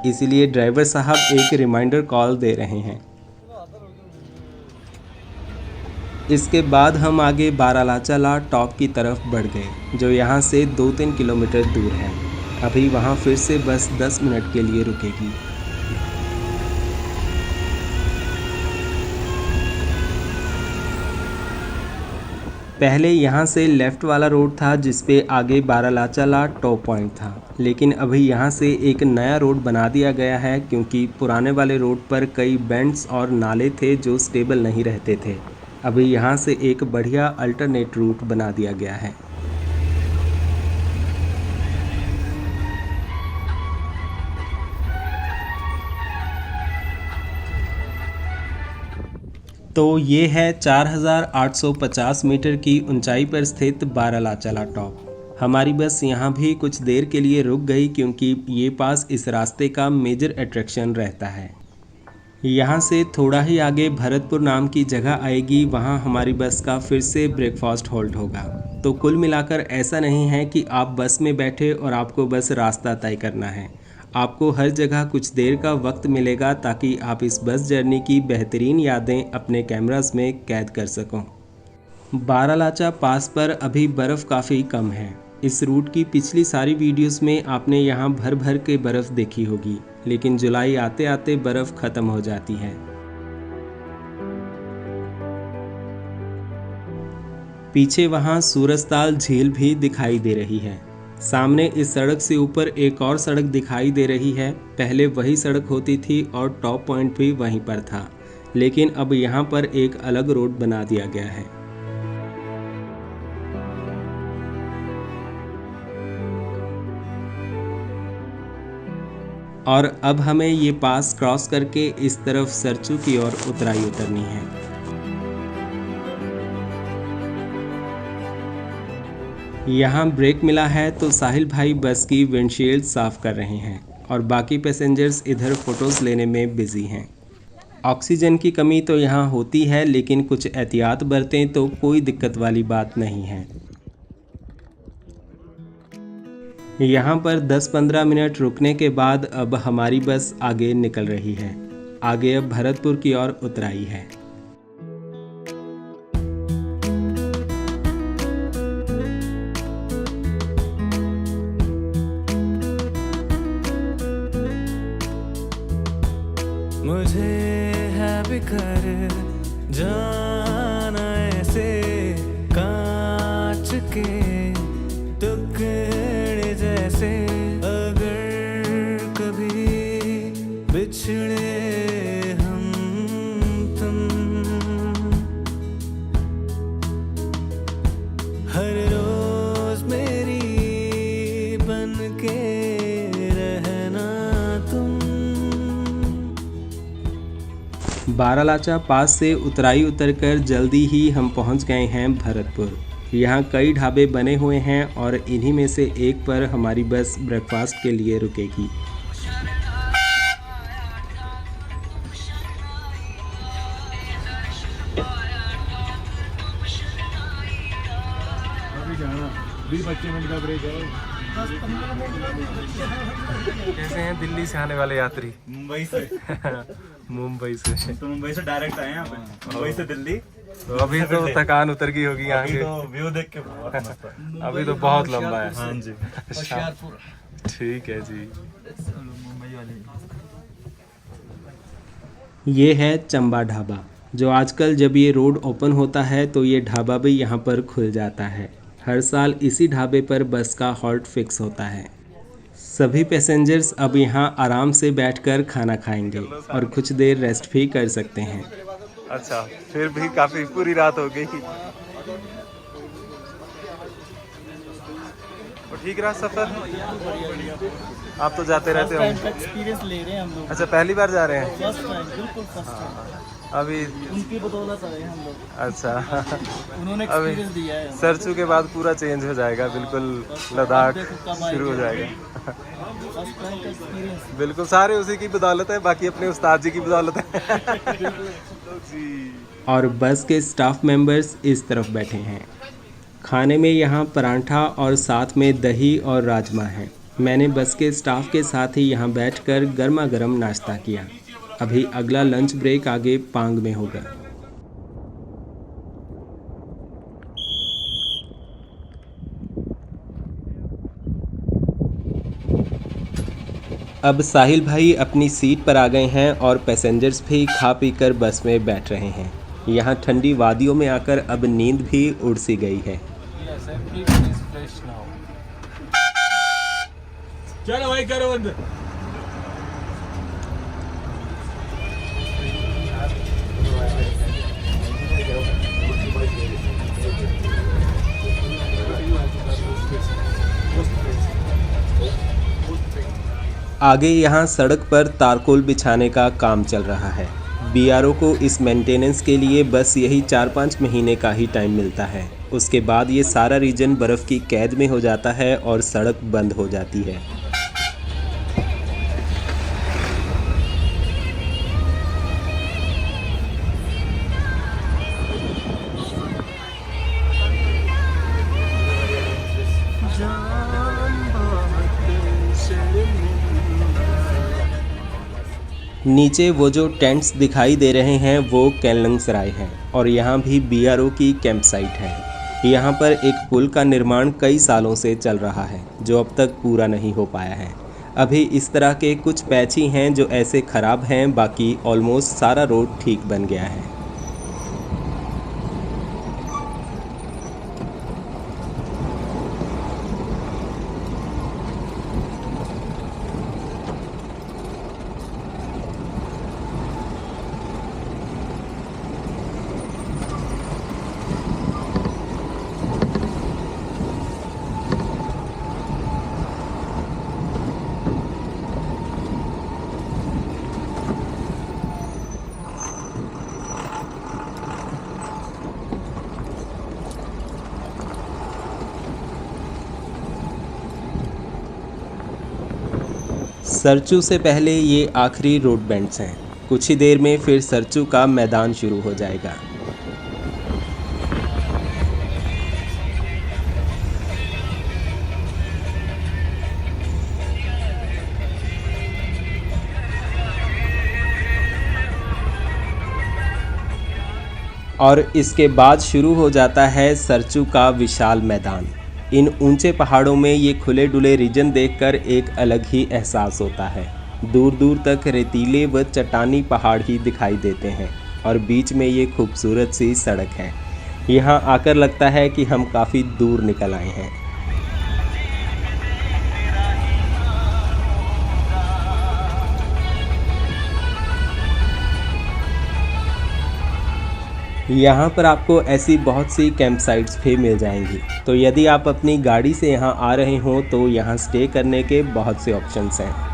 इसीलिए ड्राइवर साहब एक रिमाइंडर कॉल दे रहे हैं। इसके बाद हम आगे बारालाचा टॉप की तरफ बढ़ गए, जो यहाँ से 2-3 किलोमीटर दूर है। अभी वहाँ फिर से बस 10 मिनट के लिए रुकेगी। पहले यहाँ से लेफ़्ट वाला रोड था जिस पे आगे बारालाचा टॉप पॉइंट था, लेकिन अभी यहाँ से एक नया रोड बना दिया गया है क्योंकि पुराने वाले रोड पर कई बेंड्स और नाले थे जो स्टेबल नहीं रहते थे। अभी यहाँ से एक बढ़िया अल्टरनेट रूट बना दिया गया है। तो ये है 4850 मीटर की ऊंचाई पर स्थित बारालाचा टॉप। हमारी बस यहाँ भी कुछ देर के लिए रुक गई क्योंकि ये पास इस रास्ते का मेजर अट्रैक्शन रहता है। यहाँ से थोड़ा ही आगे भरतपुर नाम की जगह आएगी, वहाँ हमारी बस का फिर से ब्रेकफास्ट होल्ड होगा। तो कुल मिलाकर ऐसा नहीं है कि आप बस में बैठे और आपको बस रास्ता तय करना है। आपको हर जगह कुछ देर का वक्त मिलेगा ताकि आप इस बस जर्नी की बेहतरीन यादें अपने कैमरास में कैद कर सकों। बारालाचा पास पर अभी बर्फ़ काफ़ी कम है। इस रूट की पिछली सारी वीडियोस में आपने यहाँ भर भर के बर्फ़ देखी होगी, लेकिन जुलाई आते आते बर्फ़ ख़त्म हो जाती है। पीछे वहाँ सूरजताल झील भी दिखाई दे रही है। सामने इस सड़क से ऊपर एक और सड़क दिखाई दे रही है। पहले वही सड़क होती थी और टॉप पॉइंट भी वहीं पर था, लेकिन अब यहाँ पर एक अलग रोड बना दिया गया है। और अब हमें ये पास क्रॉस करके इस तरफ सरचू की ओर उतराई उतरनी है। यहाँ ब्रेक मिला है तो साहिल भाई बस की विंडशील्ड साफ़ कर रहे हैं और बाकी पैसेंजर्स इधर फ़ोटोज़ लेने में बिज़ी हैं। ऑक्सीजन की कमी तो यहाँ होती है, लेकिन कुछ एहतियात बरतें तो कोई दिक्कत वाली बात नहीं है। यहाँ पर 10-15 मिनट रुकने के बाद अब हमारी बस आगे निकल रही है। आगे अब भरतपुर की ओर उतराई है। मुझे है बिखर जाना ऐसे कांच के टुकड़े जैसे, अगर कभी बिछड़े हम तुम, हर रोज मेरी बन के रहना तुम। बारालाचा पास से उतराई उतरकर जल्दी ही हम पहुंच गए हैं भरतपुर। यहाँ कई ढाबे बने हुए हैं और इन्हीं में से एक पर हमारी बस ब्रेकफास्ट के लिए रुकेगी। अभी जाना 20-25 मिनट का ब्रेक है। कैसे हैं दिल्ली से आने वाले यात्री? मुंबई से। मुंबई से तो मुंबई से डायरेक्ट आए हैं यहाँ पे, मुंबई से दिल्ली। तो अभी तो थकान उतर गई होगी यहाँ अभी के। तो व्यू देख के बहुत मस्त है। अभी तो बहुत लंबा है। हाँ जी। ठीक है जी। ये है चंबा ढाबा, जो आजकल जब ये रोड ओपन होता है तो ये ढाबा भी यहाँ पर खुल जाता है। हर साल इसी ढाबे पर बस का हॉल्ट फिक्स होता है। सभी पैसेंजर्स अब यहाँ आराम से बैठकर खाना खाएंगे और कुछ देर रेस्ट भी कर सकते हैं। अच्छा, फिर भी काफी पूरी रात हो गई। और ठीक रहा सफ़र? आप तो जाते रहते हो। एक्सपीरियंस ले रहे हैं हम लोग। अच्छा, पहली बार जा रहे हैं? फर्स्ट टाइम, बिल्कुल फर्स्ट टाइम। अभी उनकी बदौलत आए हम लोग। अच्छा उन्होंने अभी एक्सपीरियंस दिया है। सरचू के बाद पूरा चेंज हो जाएगा, बिल्कुल लद्दाख शुरू हो जाएगा। फर्स्ट टाइम का एक्सपीरियंस। बिल्कुल, सारे उसी की बदौलत है, बाकी अपने उस्ताद जी की बदौलत है। जी। और बस के स्टाफ मेंबर्स इस तरफ बैठे हैं। खाने में यहाँ परांठा और साथ में दही और राजमा है। मैंने बस के स्टाफ के साथ ही यहाँ बैठकर गर्मा गर्म नाश्ता किया। अभी अगला लंच ब्रेक आगे पांग में होगा। अब साहिल भाई अपनी सीट पर आ गए हैं और पैसेंजर्स भी खा पी कर बस में बैठ रहे हैं। यहाँ ठंडी वादियों में आकर अब नींद भी उड़ सी गई है। चलो भाई करो बंद। आगे यहाँ सड़क पर तारकोल बिछाने का काम चल रहा है। बीआरओ को इस मेंटेनेंस के लिए बस यही 4-5 महीने का ही टाइम मिलता है। उसके बाद ये सारा रीजन बर्फ़ की कैद में हो जाता है और सड़क बंद हो जाती है। नीचे वो जो टेंट्स दिखाई दे रहे हैं वो केलंग सराय हैं और यहाँ भी बीआरओ की कैंप साइट है। यहाँ पर एक पुल का निर्माण कई सालों से चल रहा है जो अब तक पूरा नहीं हो पाया है। अभी इस तरह के कुछ पैच ही हैं जो ऐसे ख़राब हैं, बाकी ऑलमोस्ट सारा रोड ठीक बन गया है। सरचू से पहले ये आखिरी रोड बेंड्स हैं। कुछ ही देर में फिर सरचू का मैदान शुरू हो जाएगा। और इसके बाद शुरू हो जाता है सरचू का विशाल मैदान। इन ऊंचे पहाड़ों में ये खुले डुले रीजन देखकर एक अलग ही एहसास होता है। दूर दूर तक रेतीले व चट्टानी पहाड़ ही दिखाई देते हैं और बीच में ये खूबसूरत सी सड़क है। यहाँ आकर लगता है कि हम काफ़ी दूर निकल आए हैं। यहाँ पर आपको ऐसी बहुत सी कैंप साइट्स भी मिल जाएंगी, तो यदि आप अपनी गाड़ी से यहाँ आ रहे हों तो यहाँ स्टे करने के बहुत से ऑप्शंस हैं।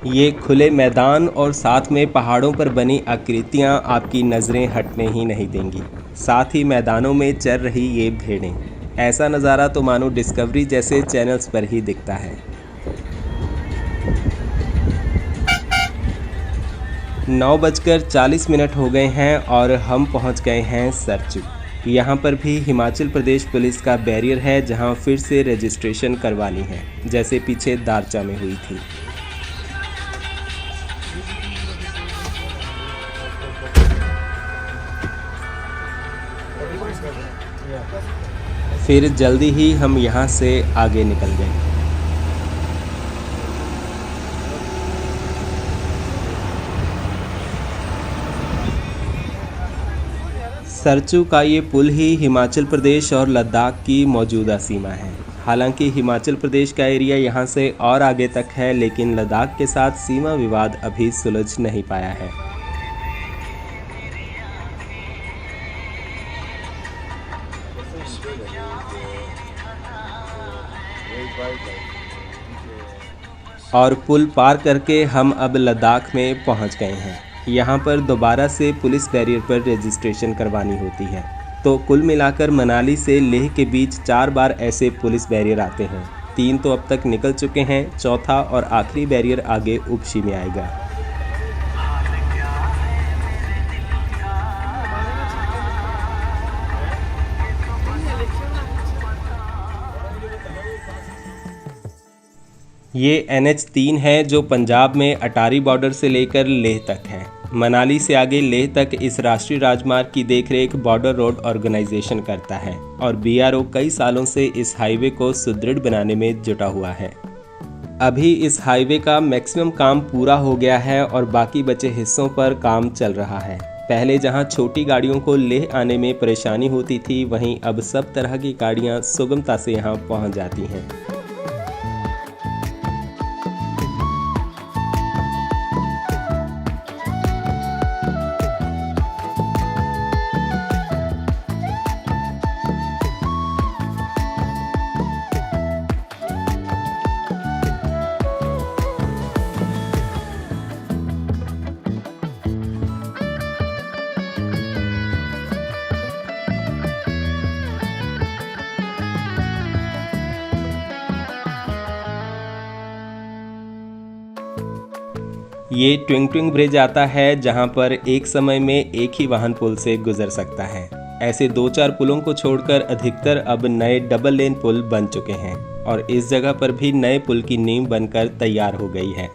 ये खुले मैदान और साथ में पहाड़ों पर बनी आकृतियाँ आपकी नज़रें हटने ही नहीं देंगी। साथ ही मैदानों में चर रही ये भेड़ें, ऐसा नज़ारा तो मानो डिस्कवरी जैसे चैनल्स पर ही दिखता है। 9:40 हो गए हैं और हम पहुंच गए हैं सरचू। यहाँ पर भी हिमाचल प्रदेश पुलिस का बैरियर है जहाँ फिर से रजिस्ट्रेशन करवानी है, जैसे पीछे दारचा में हुई थी। फिर जल्दी ही हम यहाँ से आगे निकल गए। सरचू का ये पुल ही हिमाचल प्रदेश और लद्दाख की मौजूदा सीमा है। हालांकि हिमाचल प्रदेश का एरिया यहाँ से और आगे तक है, लेकिन लद्दाख के साथ सीमा विवाद अभी सुलझ नहीं पाया है। और पुल पार करके हम अब लद्दाख में पहुँच गए हैं। यहाँ पर दोबारा से पुलिस बैरियर पर रजिस्ट्रेशन करवानी होती है। तो कुल मिलाकर मनाली से लेह के बीच 4 बार ऐसे पुलिस बैरियर आते हैं। 3 तो अब तक निकल चुके हैं, चौथा और आखिरी बैरियर आगे उपशी में आएगा। ये NH3 है जो पंजाब में अटारी बॉर्डर से लेकर लेह तक है। मनाली से आगे लेह तक इस राष्ट्रीय राजमार्ग की देखरेख बॉर्डर रोड ऑर्गेनाइजेशन करता है और BRO कई सालों से इस हाईवे को सुदृढ़ बनाने में जुटा हुआ है। अभी इस हाईवे का मैक्सिमम काम पूरा हो गया है और बाकी बचे हिस्सों पर काम चल रहा है। पहले जहां छोटी गाड़ियों को लेह आने में परेशानी होती थी, वहीं अब सब तरह की गाड़ियां सुगमता से यहां पहुंच जाती हैं। ये ट्विंग ट्विंग ब्रिज आता है जहां पर एक समय में एक ही वाहन पुल से गुजर सकता है। ऐसे 2-4 पुलों को छोड़कर अधिकतर अब नए डबल लेन पुल बन चुके हैं और इस जगह पर भी नए पुल की नींव बनकर तैयार हो गई है।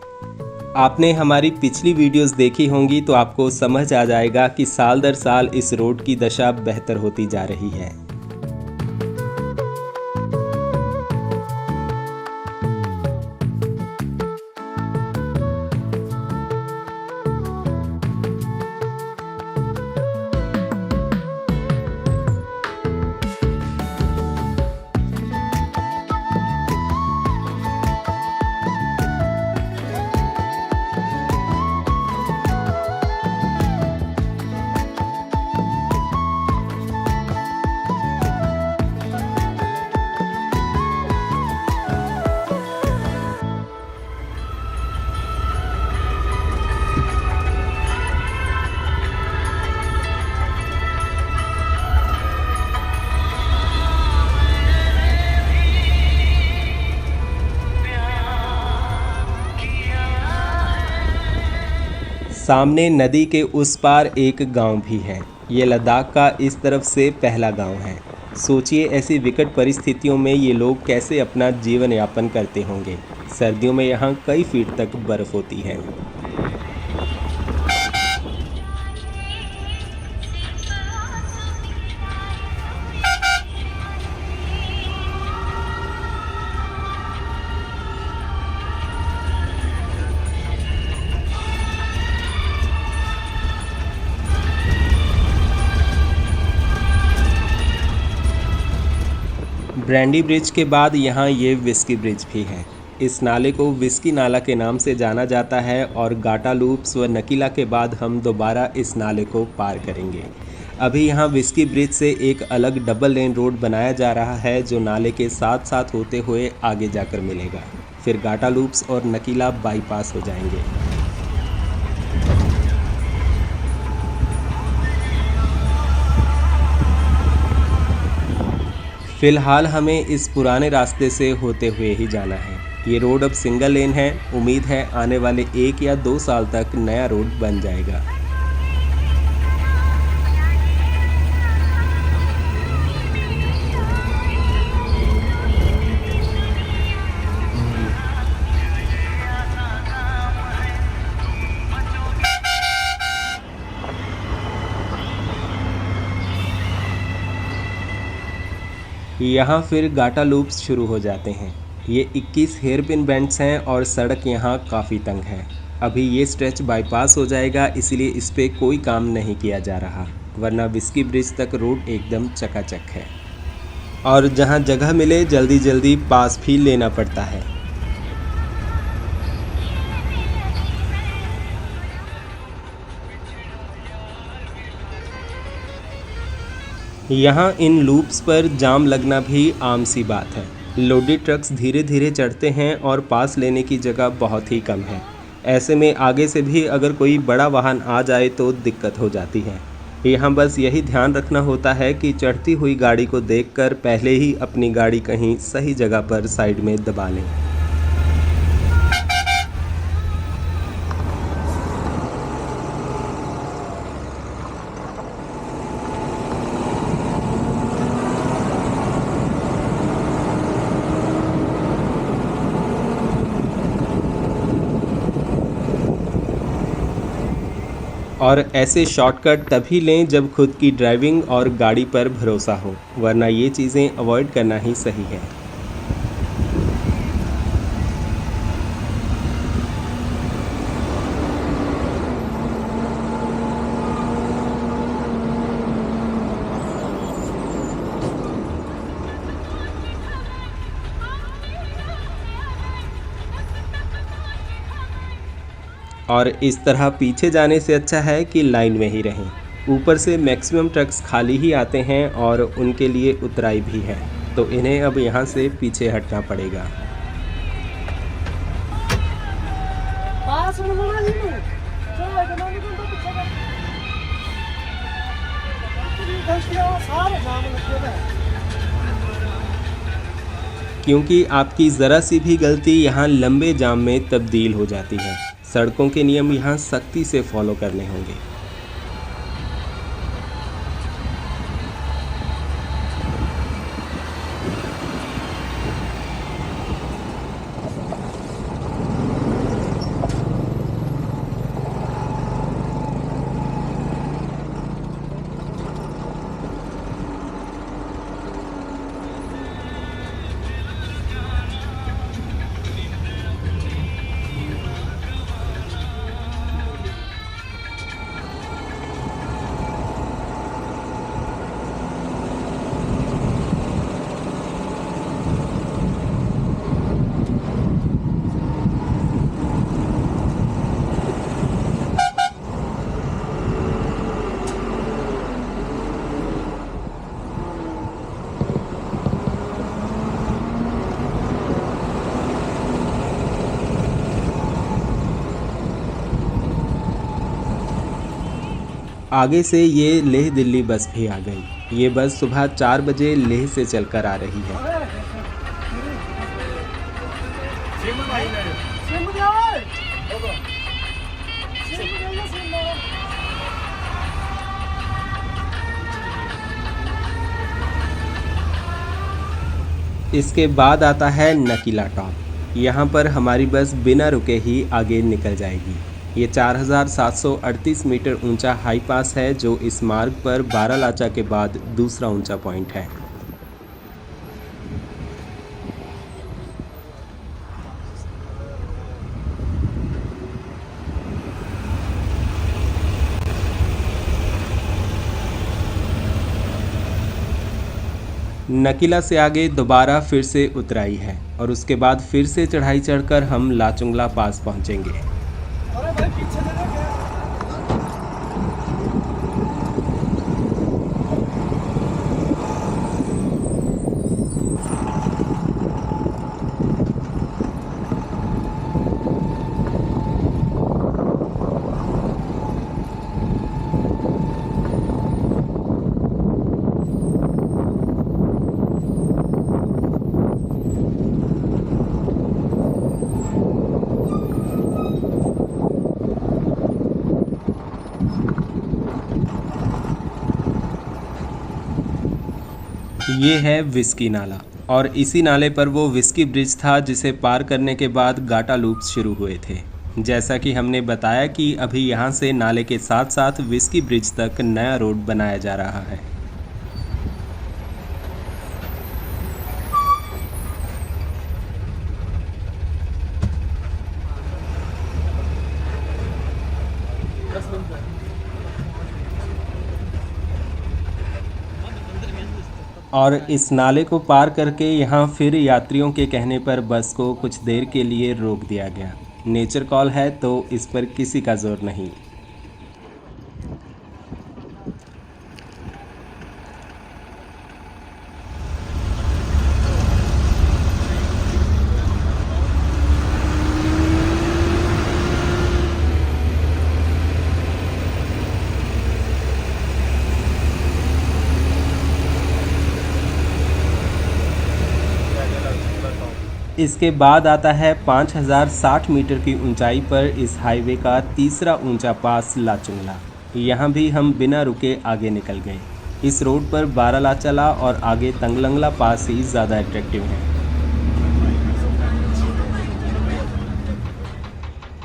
आपने हमारी पिछली वीडियोस देखी होंगी तो आपको समझ आ जाएगा कि साल दर साल इस रोड की दशा बेहतर होती जा रही है। सामने नदी के उस पार एक गांव भी है। ये लद्दाख का इस तरफ से पहला गांव है। सोचिए ऐसी विकट परिस्थितियों में ये लोग कैसे अपना जीवन यापन करते होंगे। सर्दियों में यहाँ कई फीट तक बर्फ होती है। ब्रांडी ब्रिज के बाद यहाँ ये विस्की ब्रिज भी है। इस नाले को विस्की नाला के नाम से जाना जाता है और गाटा लूप्स व नकीला के बाद हम दोबारा इस नाले को पार करेंगे। अभी यहाँ विस्की ब्रिज से एक अलग डबल लेन रोड बनाया जा रहा है जो नाले के साथ साथ होते हुए आगे जाकर मिलेगा। फिर गाटा लूप्स और नकीला बाईपास हो जाएंगे। फिलहाल हमें इस पुराने रास्ते से होते हुए ही जाना है। ये रोड अब सिंगल लेन है। उम्मीद है आने वाले 1 या 2 साल तक नया रोड बन जाएगा। यहाँ फिर गाटा लूप्स शुरू हो जाते हैं। ये 21 हेयरपिन बेंड्स हैं और सड़क यहाँ काफ़ी तंग है। अभी ये स्ट्रेच बाईपास हो जाएगा, इसलिए इस पे कोई काम नहीं किया जा रहा। वरना विस्की ब्रिज तक रोड एकदम चकाचक है और जहां जगह मिले जल्दी जल्दी पास भी लेना पड़ता है। यहाँ इन लूप्स पर जाम लगना भी आम सी बात है। लोडेड ट्रक्स धीरे धीरे चढ़ते हैं और पास लेने की जगह बहुत ही कम है। ऐसे में आगे से भी अगर कोई बड़ा वाहन आ जाए तो दिक्कत हो जाती है। यहाँ बस यही ध्यान रखना होता है कि चढ़ती हुई गाड़ी को देखकर पहले ही अपनी गाड़ी कहीं सही जगह पर साइड में दबा लें। और ऐसे शॉर्टकट तभी लें जब खुद की ड्राइविंग और गाड़ी पर भरोसा हो, वरना ये चीज़ें अवॉइड करना ही सही है। और इस तरह पीछे जाने से अच्छा है कि लाइन में ही रहें। ऊपर से मैक्सिमम ट्रक्स खाली ही आते हैं और उनके लिए उतराई भी है, तो इन्हें अब यहाँ से पीछे हटना पड़ेगा। क्योंकि आपकी ज़रा सी भी गलती यहाँ लंबे जाम में तब्दील हो जाती है। सड़कों के नियम यहाँ सख्ती से फॉलो करने होंगे। आगे से ये लेह दिल्ली बस भी आ गई। ये बस सुबह 4 बजे लेह से चलकर आ रही है। इसके बाद आता है नकीला टॉप। यहाँ पर हमारी बस बिना रुके ही आगे निकल जाएगी। ये 4738 मीटर ऊंचा हाई पास है, जो इस मार्ग पर बारालाचा के बाद दूसरा ऊंचा पॉइंट है। नकीला से आगे दोबारा फिर से उतराई है और उसके बाद फिर से चढ़ाई चढ़कर हम लाचुंगला पास पहुंचेंगे। ये है विस्की नाला और इसी नाले पर वो विस्की ब्रिज था जिसे पार करने के बाद गाटा लूप्स शुरू हुए थे। जैसा कि हमने बताया कि अभी यहाँ से नाले के साथ साथ विस्की ब्रिज तक नया रोड बनाया जा रहा है। और इस नाले को पार करके यहाँ फिर यात्रियों के कहने पर बस को कुछ देर के लिए रोक दिया गया। नेचर कॉल है तो इस पर किसी का जोर नहीं। इसके बाद आता है 5060 मीटर की ऊंचाई पर इस हाईवे का तीसरा ऊंचा पास लाचुंगला। यहाँ भी हम बिना रुके आगे निकल गए। इस रोड पर बारालाचाला और आगे तंगलंगला पास ही ज़्यादा अट्रैक्टिव हैं।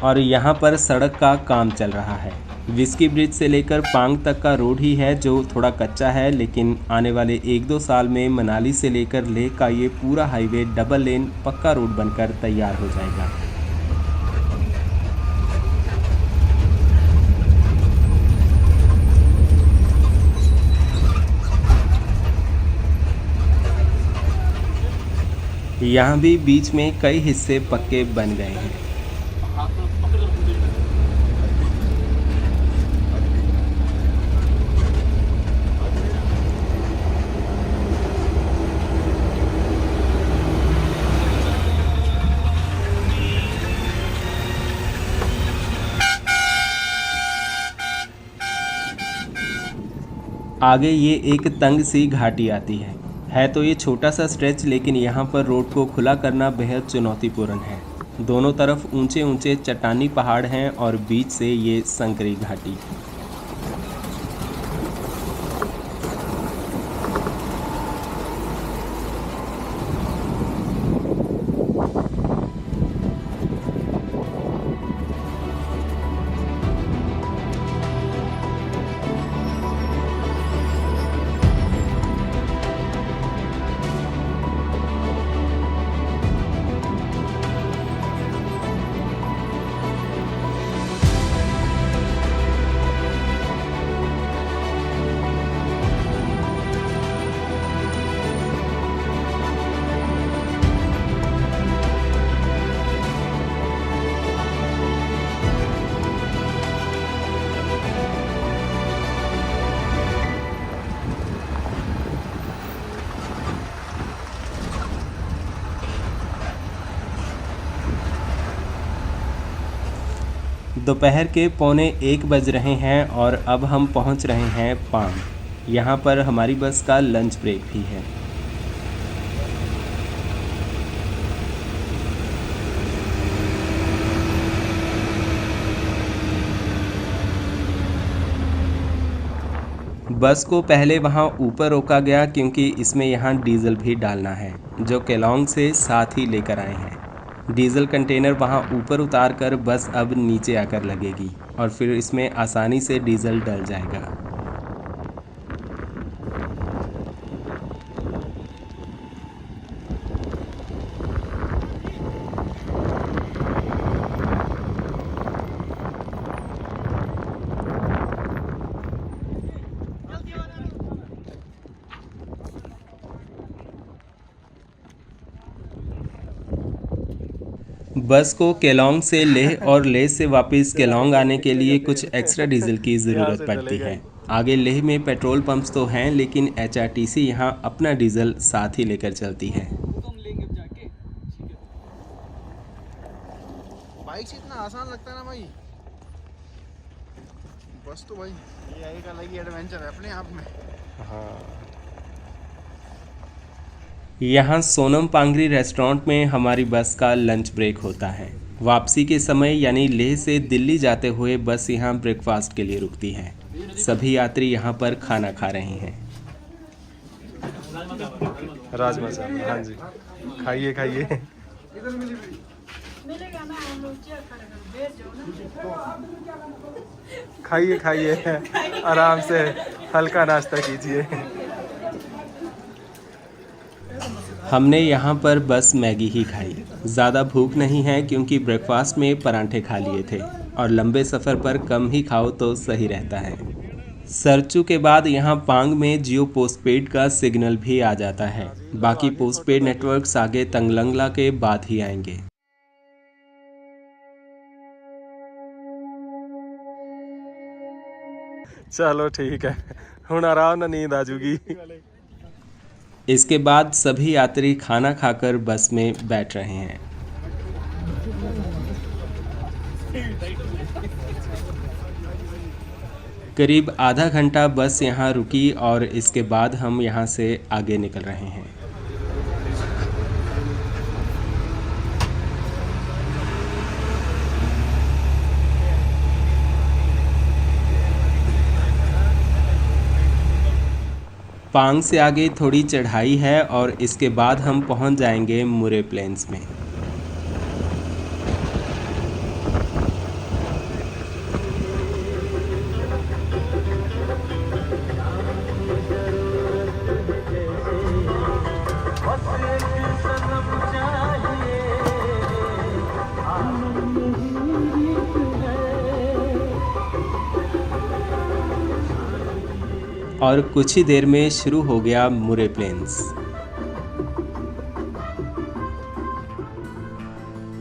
और यहाँ पर सड़क का काम चल रहा है। विस्की ब्रिज से लेकर पांग तक का रोड ही है जो थोड़ा कच्चा है, लेकिन आने वाले 1-2 साल में मनाली से लेकर लेह का ये पूरा हाईवे डबल लेन पक्का रोड बनकर तैयार हो जाएगा। यहाँ भी बीच में कई हिस्से पक्के बन गए हैं। आगे ये एक तंग सी घाटी आती है तो ये छोटा सा स्ट्रेच, लेकिन यहाँ पर रोड को खुला करना बेहद चुनौतीपूर्ण है। दोनों तरफ ऊंचे ऊंचे चट्टानी पहाड़ हैं और बीच से ये संकरी घाटी। दोपहर के 12:45 बज रहे हैं और अब हम पहुंच रहे हैं पांग। यहाँ पर हमारी बस का लंच ब्रेक भी है। बस को पहले वहाँ ऊपर रोका गया क्योंकि इसमें यहाँ डीजल भी डालना है, जो केलोंग से साथ ही लेकर आए हैं। डीजल कंटेनर वहाँ ऊपर उतार कर बस अब नीचे आकर लगेगी और फिर इसमें आसानी से डीजल डल जाएगा। बस को केलोंग से लेह और लेह से वापस केलोंग आने के लिए कुछ एक्स्ट्रा डीजल की ज़रूरत पड़ती है। आगे लेह में पेट्रोल पंप्स तो हैं, लेकिन HRTC यहाँ अपना डीजल साथ ही लेकर चलती है। बाइक से इतना आसान लगता है ना भाई, बस तो भाई ये एक अलग ही एडवेंचर है अपने आप में। हाँ, यहाँ सोनम पांगरी रेस्टोरेंट में हमारी बस का लंच ब्रेक होता है। वापसी के समय यानी लेह से दिल्ली जाते हुए बस यहाँ ब्रेकफास्ट के लिए रुकती है। सभी यात्री यहाँ पर खाना खा रहे हैं। राजमा चावल, हाँ जी, खाइए खाइए। खाइए खाइए, आराम से हल्का नाश्ता कीजिए। हमने यहाँ पर बस मैगी ही खाई। ज़्यादा भूख नहीं है क्योंकि ब्रेकफास्ट में परांठे खा लिए थे और लंबे सफ़र पर कम ही खाओ तो सही रहता है। सरचू के बाद यहाँ पांग में जियो पोस्टपेड का सिग्नल भी आ जाता है। बाकी पोस्टपेड नेटवर्क्स आगे तंगलंगला के बाद ही आएंगे। चलो ठीक है, हुण आराम नाल नींद आ जूगी। इसके बाद सभी यात्री खाना खाकर बस में बैठ रहे हैं। करीब आधा घंटा बस यहाँ रुकी और इसके बाद हम यहाँ से आगे निकल रहे हैं। पांग से आगे थोड़ी चढ़ाई है और इसके बाद हम पहुंच जाएंगे मुरे प्लेन्स में। और कुछ ही देर में शुरू हो गया मुरे प्लेन्स।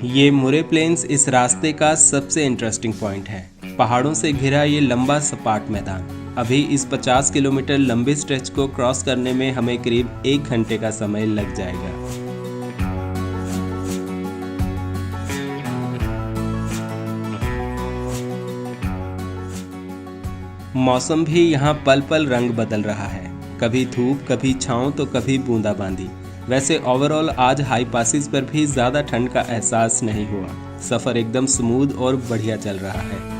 ये मुरे प्लेन्स इस रास्ते का सबसे इंटरेस्टिंग पॉइंट है। पहाड़ों से घिरा ये लंबा सपाट मैदान। अभी इस 50 किलोमीटर लंबे स्ट्रेच को क्रॉस करने में हमें करीब 1 घंटे का समय लग जाएगा। मौसम भी यहाँ पल पल रंग बदल रहा है, कभी धूप, कभी छाँव तो कभी बूंदाबांदी। वैसे ओवरऑल आज हाई पासिस पर भी ज़्यादा ठंड का एहसास नहीं हुआ। सफ़र एकदम स्मूथ और बढ़िया चल रहा है।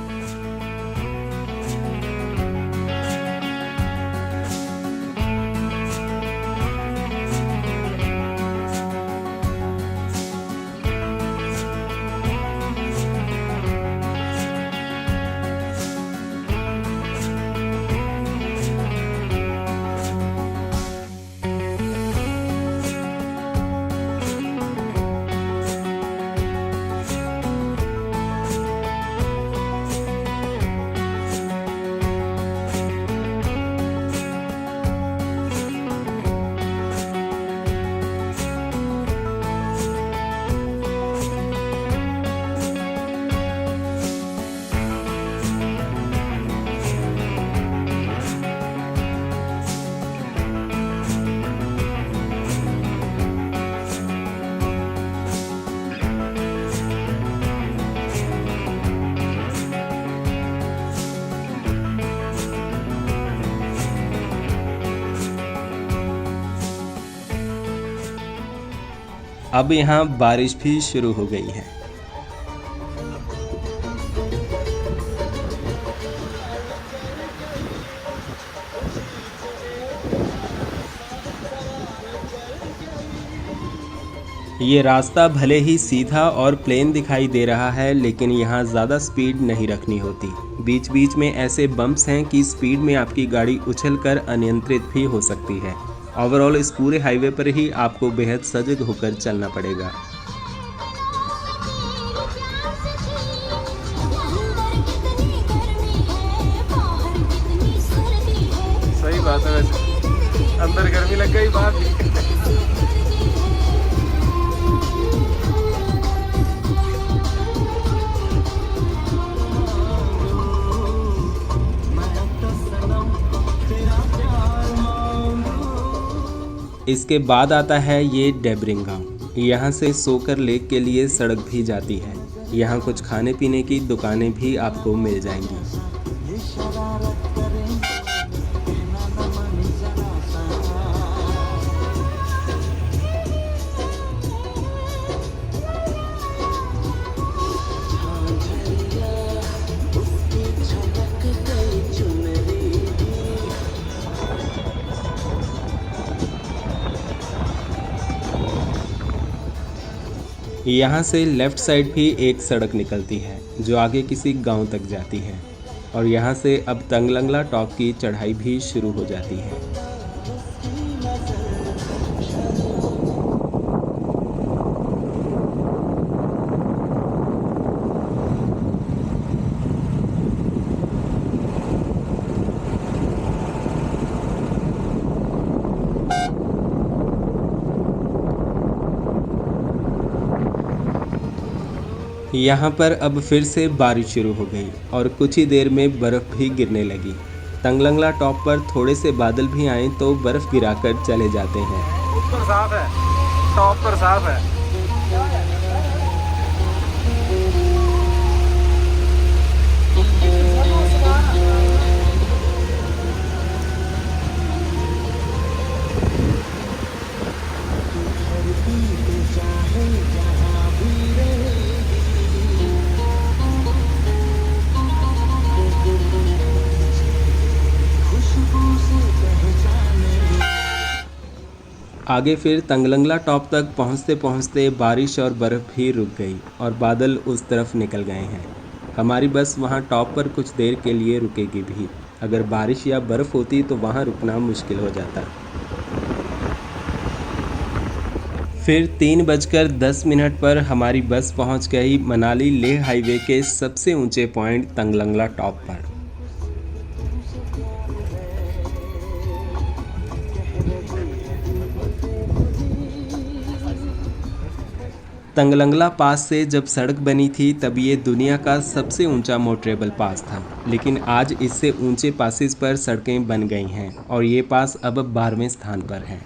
अब यहाँ बारिश भी शुरू हो गई है। ये रास्ता भले ही सीधा और प्लेन दिखाई दे रहा है, लेकिन यहाँ ज़्यादा स्पीड नहीं रखनी होती। बीच बीच में ऐसे बम्प्स हैं कि स्पीड में आपकी गाड़ी उछलकर अनियंत्रित भी हो सकती है। ओवरऑल इस पूरे हाईवे पर ही आपको बेहद सजग होकर चलना पड़ेगा। सही बात है, वैसे अंदर गर्मी लग गई, बाहर भी। इसके बाद आता है ये डेबरिंग गांव। यहाँ से सोकर लेक के लिए सड़क भी जाती है। यहाँ कुछ खाने पीने की दुकानें भी आपको मिल जाएंगी। यहाँ से लेफ़्ट साइड भी एक सड़क निकलती है जो आगे किसी गांव तक जाती है और यहाँ से अब तंगलंगला टॉप की चढ़ाई भी शुरू हो जाती है। यहाँ पर अब फिर से बारिश शुरू हो गई और कुछ ही देर में बर्फ़ भी गिरने लगी। तंगलंगला टॉप पर थोड़े से बादल भी आए तो बर्फ़ गिराकर चले जाते हैं। ऊपर साफ है, टॉप पर साफ है। आगे फिर तंगलंगला टॉप तक पहुँचते पहुँचते बारिश और बर्फ़ भी रुक गई और बादल उस तरफ निकल गए हैं। हमारी बस वहाँ टॉप पर कुछ देर के लिए रुकेगी भी। अगर बारिश या बर्फ़ होती तो वहाँ रुकना मुश्किल हो जाता। फिर 3:10 पर हमारी बस पहुँच गई मनाली लेह हाईवे के सबसे ऊंचे पॉइंट तंगलंगला टॉप पर। तंगलंगला पास से जब सड़क बनी थी तब ये दुनिया का सबसे ऊंचा मोटरेबल पास था, लेकिन आज इससे ऊंचे पासेस पर सड़कें बन गई हैं और ये पास अब 12वें स्थान पर है।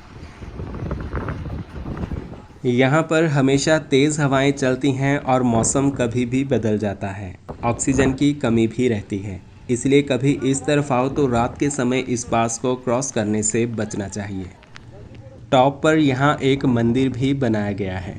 यहाँ पर हमेशा तेज़ हवाएं चलती हैं और मौसम कभी भी बदल जाता है। ऑक्सीजन की कमी भी रहती है, इसलिए कभी इस तरफ आओ तो रात के समय इस पास को क्रॉस करने से बचना चाहिए। टॉप पर यहाँ एक मंदिर भी बनाया गया है।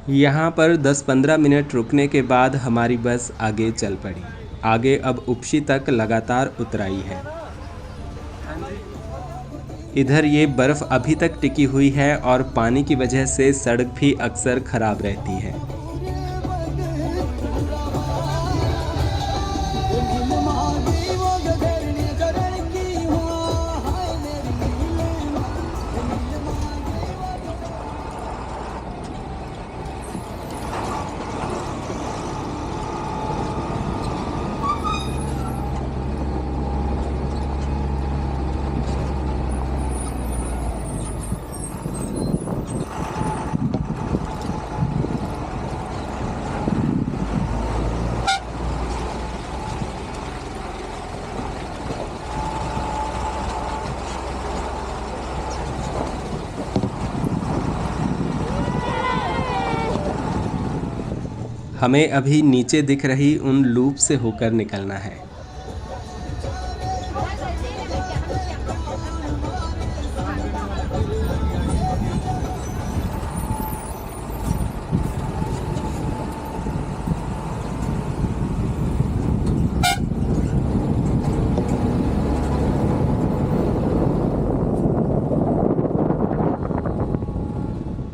यहाँ पर 10-15 मिनट रुकने के बाद हमारी बस आगे चल पड़ी। आगे अब उपशी तक लगातार उतराई है। इधर ये बर्फ़ अभी तक टिकी हुई है और पानी की वजह से सड़क भी अक्सर ख़राब रहती है। हमें अभी नीचे दिख रही उन लूप से होकर निकलना है।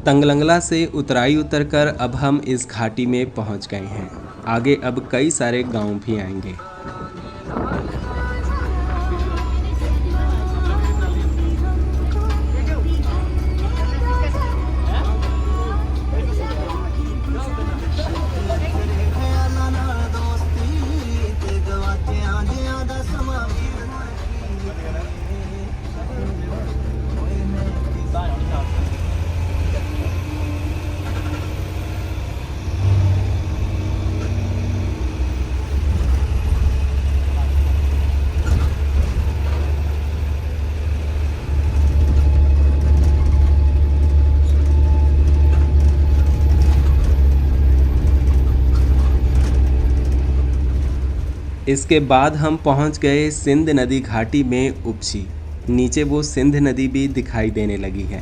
तंगलंगला से उतराई उतरकर अब हम इस घाटी में पहुंच गए हैं। आगे अब कई सारे गांव भी आएंगे। इसके बाद हम पहुंच गए सिंध नदी घाटी में उपशी। नीचे वो सिंध नदी भी दिखाई देने लगी है।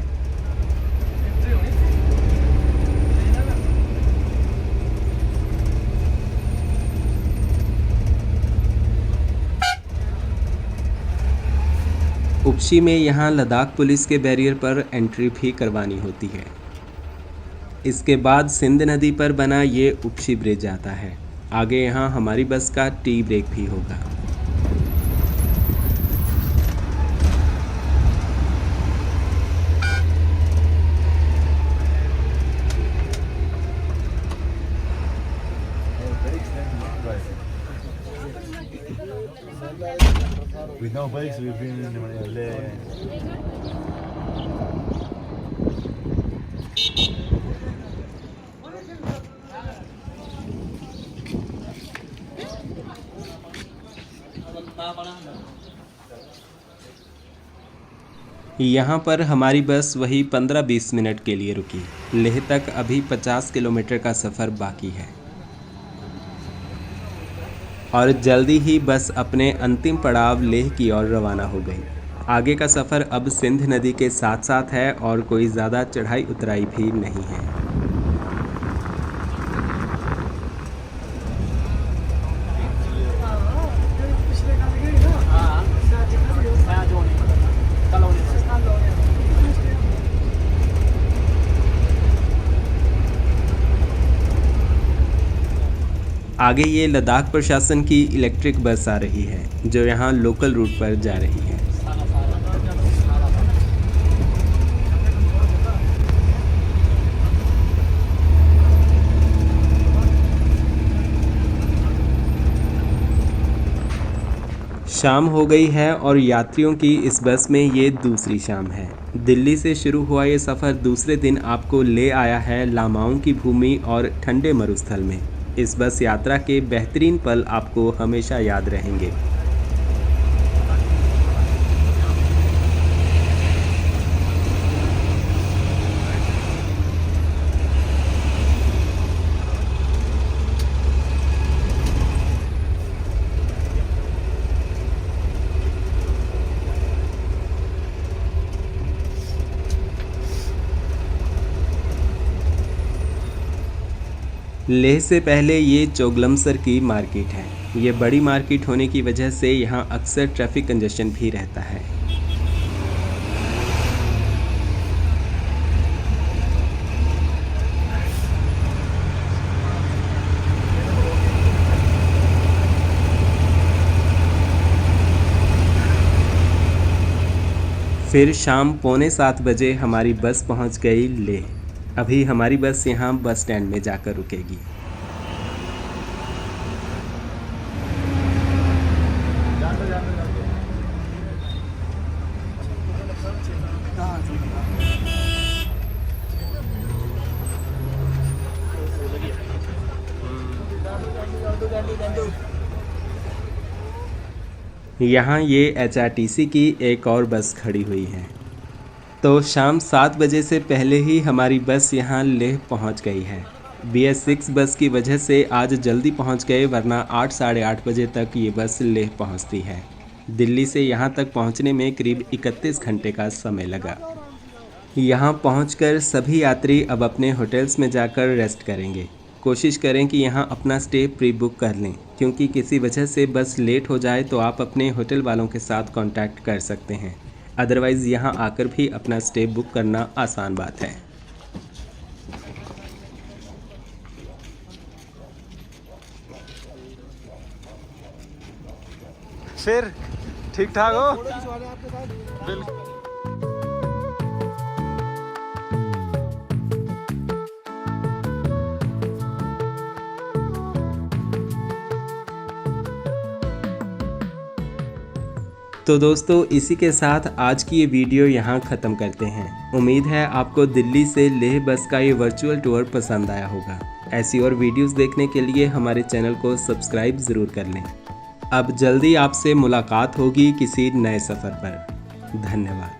उपशी में यहाँ लद्दाख पुलिस के बैरियर पर एंट्री भी करवानी होती है। इसके बाद सिंध नदी पर बना ये उपशी ब्रिज आता है। आगे यहाँ हमारी बस का टी ब्रेक भी होगा। With no bikes, we've been in Leh. यहाँ पर हमारी बस वही 15-20 मिनट के लिए रुकी। लेह तक अभी 50 किलोमीटर का सफ़र बाकी है और जल्दी ही बस अपने अंतिम पड़ाव लेह की ओर रवाना हो गई। आगे का सफ़र अब सिंध नदी के साथ साथ है और कोई ज़्यादा चढ़ाई उतराई भी नहीं है। आगे ये लद्दाख प्रशासन की इलेक्ट्रिक बस आ रही है जो यहाँ लोकल रूट पर जा रही है। शाम हो गई है और यात्रियों की इस बस में ये दूसरी शाम है। दिल्ली से शुरू हुआ ये सफ़र दूसरे दिन आपको ले आया है लामाओं की भूमि और ठंडे मरुस्थल में। इस बस यात्रा के बेहतरीन पल आपको हमेशा याद रहेंगे। लेह से पहले ये चोगलमसर की मार्केट है। ये बड़ी मार्केट होने की वजह से यहाँ अक्सर ट्रैफिक कंजेशन भी रहता है। फिर शाम 6:45 बजे हमारी बस पहुँच गई लेह। अभी हमारी बस यहाँ बस स्टैंड में जाकर रुकेगी। यहाँ ये HRTC की एक और बस खड़ी हुई है। तो शाम 7 बजे से पहले ही हमारी बस यहाँ लेह पहुँच गई है। BS6 बस की वजह से आज जल्दी पहुँच गए, वरना 8 साढ़े 8 बजे तक ये बस लेह पहुँचती है। दिल्ली से यहाँ तक पहुँचने में करीब 31 घंटे का समय लगा। यहाँ पहुँचकर सभी यात्री अब अपने होटल्स में जाकर रेस्ट करेंगे। कोशिश करें कि यहाँ अपना स्टे प्री बुक कर लें, क्योंकि किसी वजह से बस लेट हो जाए तो आप अपने होटल वालों के साथ कांटेक्ट कर सकते हैं। अदरवाइज़ यहाँ आकर भी अपना स्टे बुक करना आसान बात है। फिर ठीक ठाक हो? बिल्कुल। तो दोस्तों, इसी के साथ आज की ये वीडियो यहाँ ख़त्म करते हैं। उम्मीद है आपको दिल्ली से लेह बस का ये वर्चुअल टूर पसंद आया होगा। ऐसी और वीडियोस देखने के लिए हमारे चैनल को सब्सक्राइब ज़रूर कर लें। अब जल्दी आपसे मुलाकात होगी किसी नए सफ़र पर। धन्यवाद।